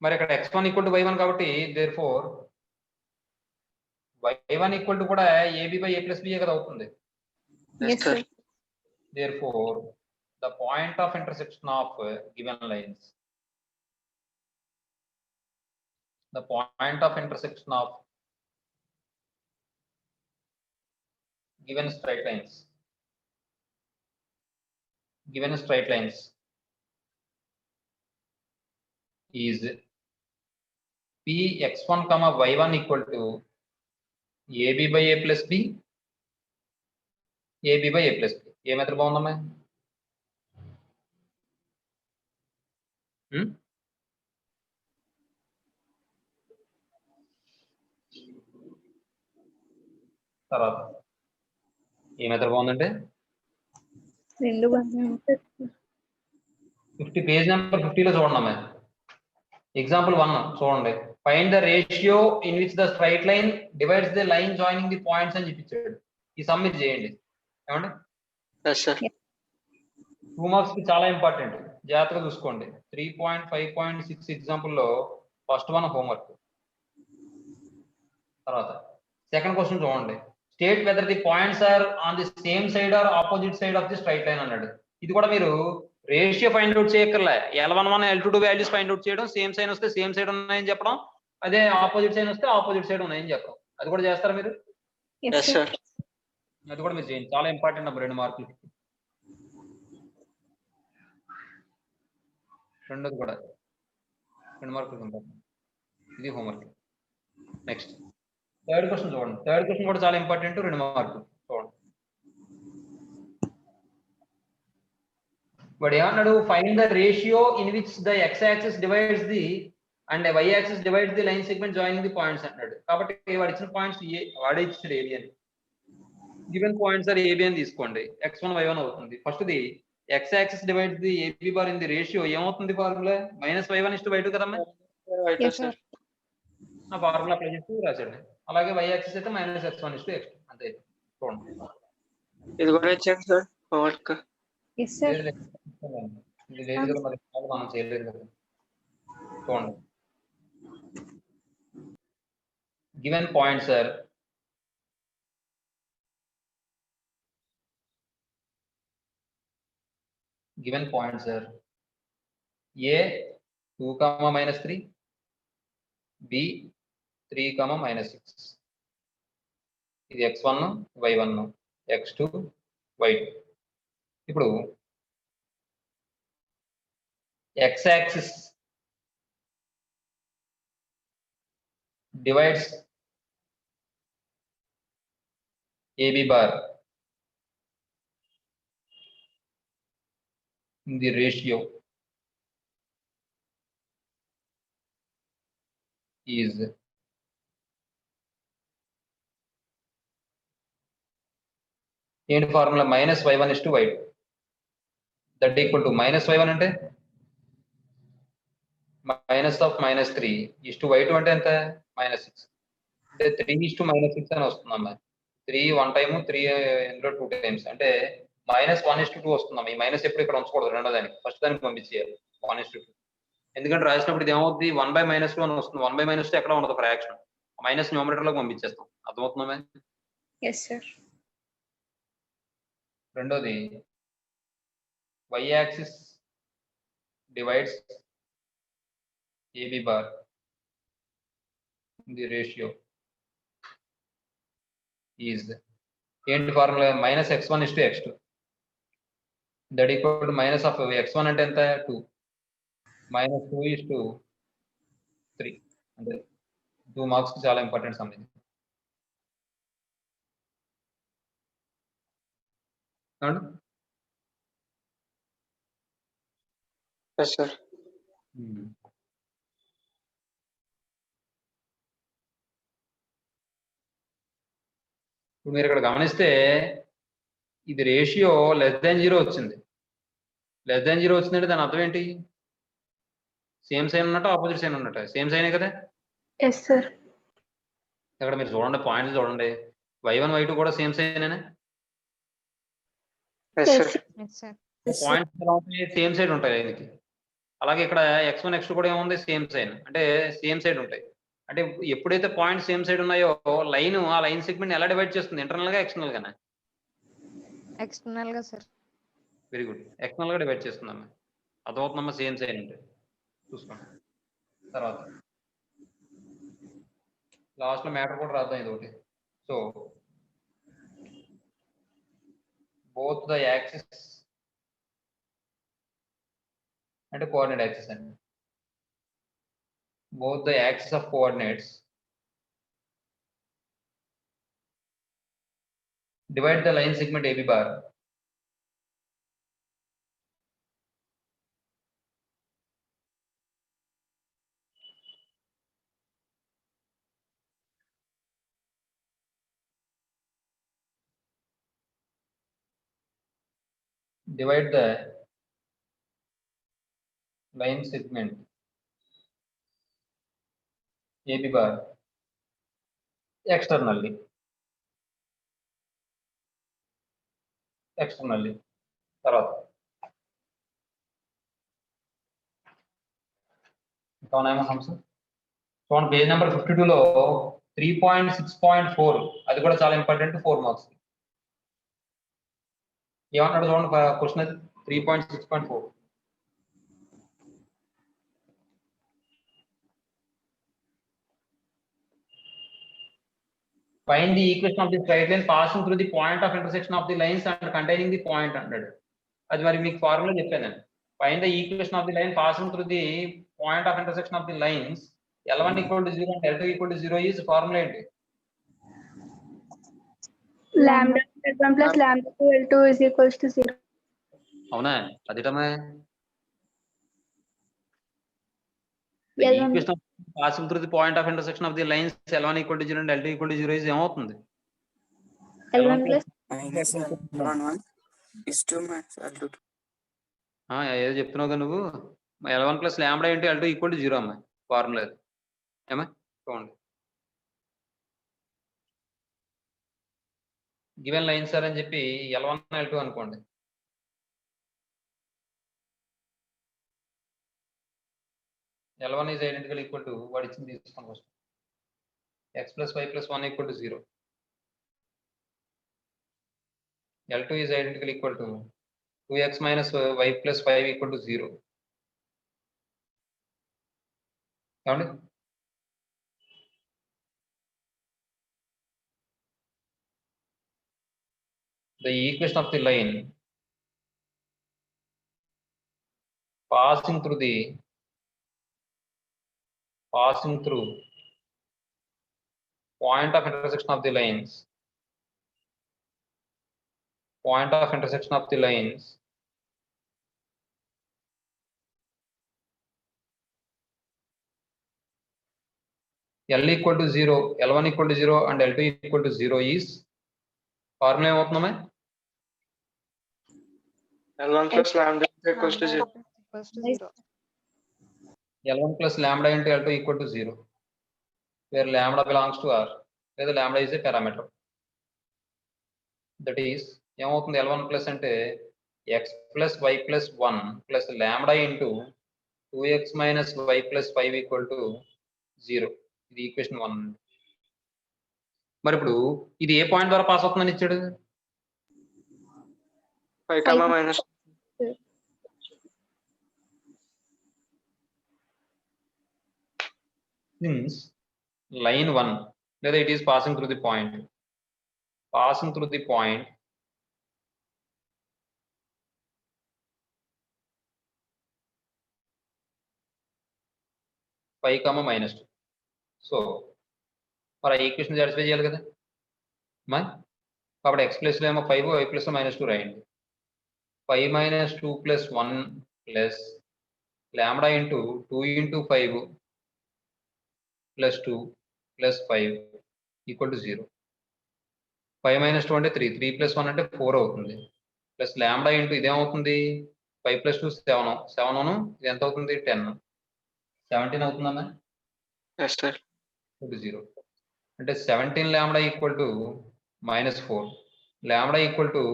మరి ఇక్కడ x1 ఈక్వల్ టు y1 కాబట్టి దేర్ఫోర్ y1 ఈక్వల్ టు కూడా ab/a ప్లస్ b కదా అవుతుంది. Yes, sir. Therefore, the point of intersection of given lines, the point of intersection of given straight lines is px1 comma y1 equal to ab/a plus b, ab/a plus b. A method బాగుందమ్మా? తర్వాత ఏ method బాగుందంటే రెండు బాగానే ఉంటాయి. 50 page number 50లో చూడండి అమ్మా. Example 1 చూడండి. Find the ratio in which the straight line divides the line joining the points అని చూపించాడు. ఈ సమ్ ఇది చేయండి. ఏమండి Yes, sir. 2 మార్క్స్ కి చాలా ఇంపార్టెంట్, జాగ్రత్తగా చూసుకోండి. 3.5.6 ఎగ్జాంపుల్లో ఫస్ట్ వన్ హోంవర్క్. తర్వాత సెకండ్ క్వశ్చన్ చూడండి. State whether the points are on the same side or opposite side of the straight line అన్నాడు. ఇది కూడా మీరు రేషియో ఫైండ్ అవుట్ చేయక్కర్లే, L11 L22 values find out చేయడం, సేమ్ సైన్ వస్తే same side ఉన్నాయని చెప్పడం, అదే ఆపోజిట్ సైన్ వస్తే ఆపోజిట్ సైడ్ ఉన్నాయని చెప్పడం. అది కూడా చేస్తారా మీరు? Yes, Yes, sir. sir. అది కూడా మీరు చేయండి, చాలా ఇంపార్టెంట్ అప్పుడు 2 మార్కులు. రెండోది కూడా 2 మార్కులు ఇంపార్టెంట్. ఇది హోంవర్క్. నెక్స్ట్ థర్డ్ క్వశ్చన్ చూడండి. థర్డ్ క్వశ్చన్ కూడా చాలా ఇంపార్టెంట్, 2 మార్కులు చూడండి. వాడు ఏమన్నాడు, find the ratio in which the x axis divides the and y axis divides the line segment joining the points అన్నాడు. కాబట్టి వాడు ఇచ్చిన పాయింట్స్ వాడే ఇచ్చాడు ఏబి అని. గివెన్ పాయింట్స్ ఆర్ ఏబి అని తీసుకోండి. x1 y1 అవుతుంది. First the x axis divides the A B bar in the ratio ఏమవుతుంది ఫార్ములా -y1:y2 కదమ్మా. Right, Yes, sir. ఆ ఫార్ములా అప్లై చేసి రాశాడు. అలాగే y యాక్సిస్ అయితే -x1:x2 అంతే. చూడండి. ఇది కూడా ఇచ్చాను సార్ హోంవర్క్. Yes, sir. ఇది లేదు కదా, మరి మనం చేయలేదు కదా. చూడండి. Given points sir a 2, -3, b 3, -6. ఇది x1 y1 x2 y2. ఇప్పుడు x axis divides AB bar in the ratio is ఏంటి formula -y1:y2. That equal to -y1 అంటే minus of -3 is to y2 అంటే ఎంత -6 అంటే 3 -6 అని వస్తుందమ్మా 3 1 టైమ్ 3 ఇందులో 2 టైమ్స్ అంటే -1:2 వస్తుందమ్మా ఈ మైనస్ ఎప్పుడు ఇక్కడ ఉంచకూడదు రెండో దానికి ఫస్ట్ దానికి పంపించేయాలి 1:2 ఎందుకంటే రాసినప్పుడు ఇది ఏమవుతుంది 1/-2 అని వస్తుంది 1/-2 ఎక్కడ ఉండదు ఫ్రాక్షన్ మైనస్ న్యూమరేటర్ లోకి పంపించేస్తాం అర్థమవుతుందా Yes, sir. రెండోది y axis divides AB bar the ratio is ఏంటి formula -x1:x2 that equal to minus of x1 అంటే ఎంత 2 -2:3 అంటే 2 మార్క్స్ కి చాలా ఇంపార్టెంట్ సమ్ ఇది అవును Yes, sir. ఇప్పుడు మీరు ఇక్కడ గమనిస్తే ఇది రేషియో <0 వచ్చింది <0 వచ్చిందంటే దాని అర్థం ఏంటి సేమ్ సైన్ ఉన్నట్టు ఆపోజిట్ సైన్ ఉన్నట్టు సేమ్ సైనే కదా Yes, sir. ఇక్కడ మీరు చూడండి పాయింట్స్ చూడండి y1 y2 కూడా సేమ్ సైనేనా Yes, Yes, sir. sir. Yes, sir. Yes, sir. Points ఎలా ఉంటాయి సేమ్ సైడ్ ఉంటాయి దీనికి అలాగే ఇక్కడ x1 x2 కూడా ఏముంది సేమ్ సైన్ అంటే సేమ్ సైడ్ ఉంటాయి అంటే ఎప్పుడైతే పాయింట్ సేమ్ సైడ్ ఉన్నాయో లైన్ ఆ లైన్ సెగ్మెంట్ ఎలా డివైడ్ చేస్తుంది ఇంటర్నల్ గా ఎక్స్టర్నల్ గానా External గా sir. వెరీ గుడ్ ఎక్స్టర్నల్ గా డివైడ్ చేస్తుందమ్మా అదవుతుందమ్మా సేమ్ సైన్ అంటే చూసుకోండి తర్వాత లాస్ట్ లో మ్యాటర్ కూడా రాద్దాం ఇది ఒకటి సో బోత్ ద యాక్సిస్ అంటే కోఆర్డినేట్ యాక్సిస్ అండి both the axis of coordinates divide the line segment AB bar divide the line segment AB bar externally తర్వాత ఇంకా ఉన్నాయేమో సమస్య చూడండి పేజ్ నెంబర్ 52 లో 3.6.4 అది కూడా చాలా ఇంపార్టెంట్ 4 మార్క్స్ ఏమన్నాడు చూడండి క్వశ్చన్ అది 3.6.4 find the equation of the straight line passing through the point of intersection of the lines and containing the point అన్నాడు అది మరి మీకు ఫార్ములా చెప్పాను find the equation of the line passing through the point of intersection of the lines L1 = 0 and L2 = 0 is formula ఏంటి Lambda L1 plus lambda 2 L2 is equals to 0. అవునా అదిటమే L1 equation of passing through the point of intersection of the lines L1 = 0 and L2 = 0 is ఏమవుతుంది L1 plus minus L1 is 2 minus L2. ఏదో చెప్తున్నావు కదా నువ్వు L1 plus lambda into L2 = 0 అమ్మా formula అది ఏమా చూడండి గివెన్ లైన్ సార్ అని చెప్పి L1 L2 అనుకోండి L1 is identical equal to వాడు ఇచ్చింది తీసుకోండి first x plus y plus 1 = 0 L2 is identical equal to 2x minus y plus 5 = 0 ఏమండి the equation of the line passing through point of intersection of the lines L = 0 L1 = 0 and L2 = 0 is formula ఏమవుతుందమ్మా L1 plus lambda equals to 0. Equals to 0. L1 plus lambda into L2 equal to 0, where lambda belongs to R, where the lambda is a parameter. That is, ఏమవుతుంది L1 plus అంటే x plus y plus 1 plus lambda into 2x minus y plus 5 equal to 0. ఇది equation 1. మరి ఇప్పుడు ఇది ఏ point ద్వారా pass అవుతుందని ఇచ్చాడు? 5, minus. Since line 1, whether it is passing through the point, 5, minus 2. So మరి ఆ ఈక్వేషన్ సాటిస్ఫై చేయాలి కదా కాబట్టి x ప్లస్ లో ఏమో 5, y ప్లస్ -2 రాయండి. 5 minus 2 plus 1 plus lambda into 2 into 5 plus 2 plus 5 equal to 0. 5 minus 2 అంటే 3, 3 plus 1 అంటే 4 అవుతుంది. ప్లస్ lambda into ఇదేమవుతుంది 5 plus 2 7, 7 ఇది ఎంత అవుతుంది 10, 17 అవుతుందన్నా? Yes, sir. 0 అంటే 17 lambda equal to -4, lambda equal to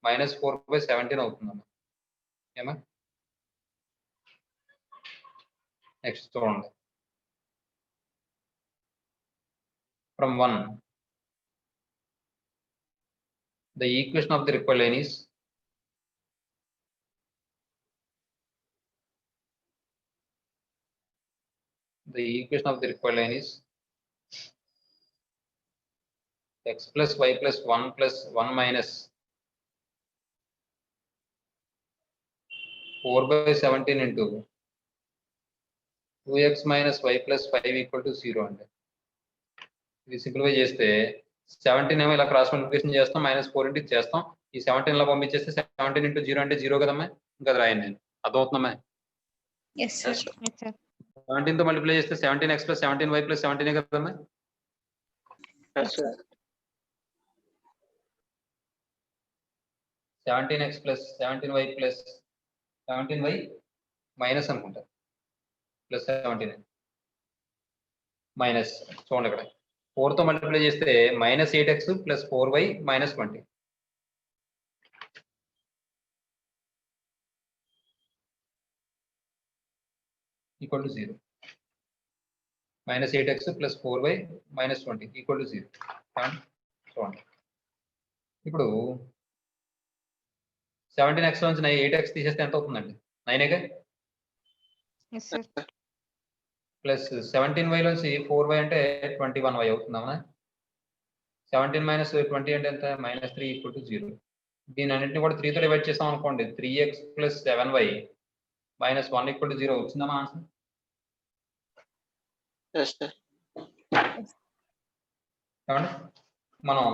-4/17 అవుతుందన్న. ఏమా నెక్స్ట్ చూడండి. From 1, the equation of the required line is x plus y plus 1 plus 1 minus 4/17 into 2x minus y plus 5 equal to 0 అంటే ఇది simplify చేస్తే 17 ఏమో ఇలా cross multiplication చేస్తాం, -4 into చేస్తాం, ఈ 17 ఇలా పంపించేస్తే 17 ఇంటూ 0 అంటే 0 కదమ్మా? ఇంకా అది రాయండి నేను, అర్థమవుతుందమ్మా? Yes, sir. 17 తో మల్టిప్లై చేస్తే 17x plus 17y plus 17 కదమ్మా? Yes, sir. 17x plus 17y plus 17y minus అనుకుంటా ప్లస్ 17 మైనస్ చూడండి ఇక్కడ 4 తో మల్టిప్లై చేస్తే -8x plus 4y minus 20 equal to 0. -8x plus 4y minus 20 equal to 0. చూడండి ఇప్పుడు 17x నుంచి 8x తీసేస్తే ఎంత అవుతుందండి? 9 Yes, sir. ప్లస్ 17y నుంచి 4y అంటే 21y అవుతుందమ్మా? 17 minus 20 అంటే ఎంత? -3 equal to 0. దీని అన్నింటిని కూడా 3 తో డివైడ్ చేస్తాం అనుకోండి, 3x plus 7y minus 1 equal to 0 వచ్చిందమ్మా ఆన్సర్? Yes, sir. ఏమండి మనం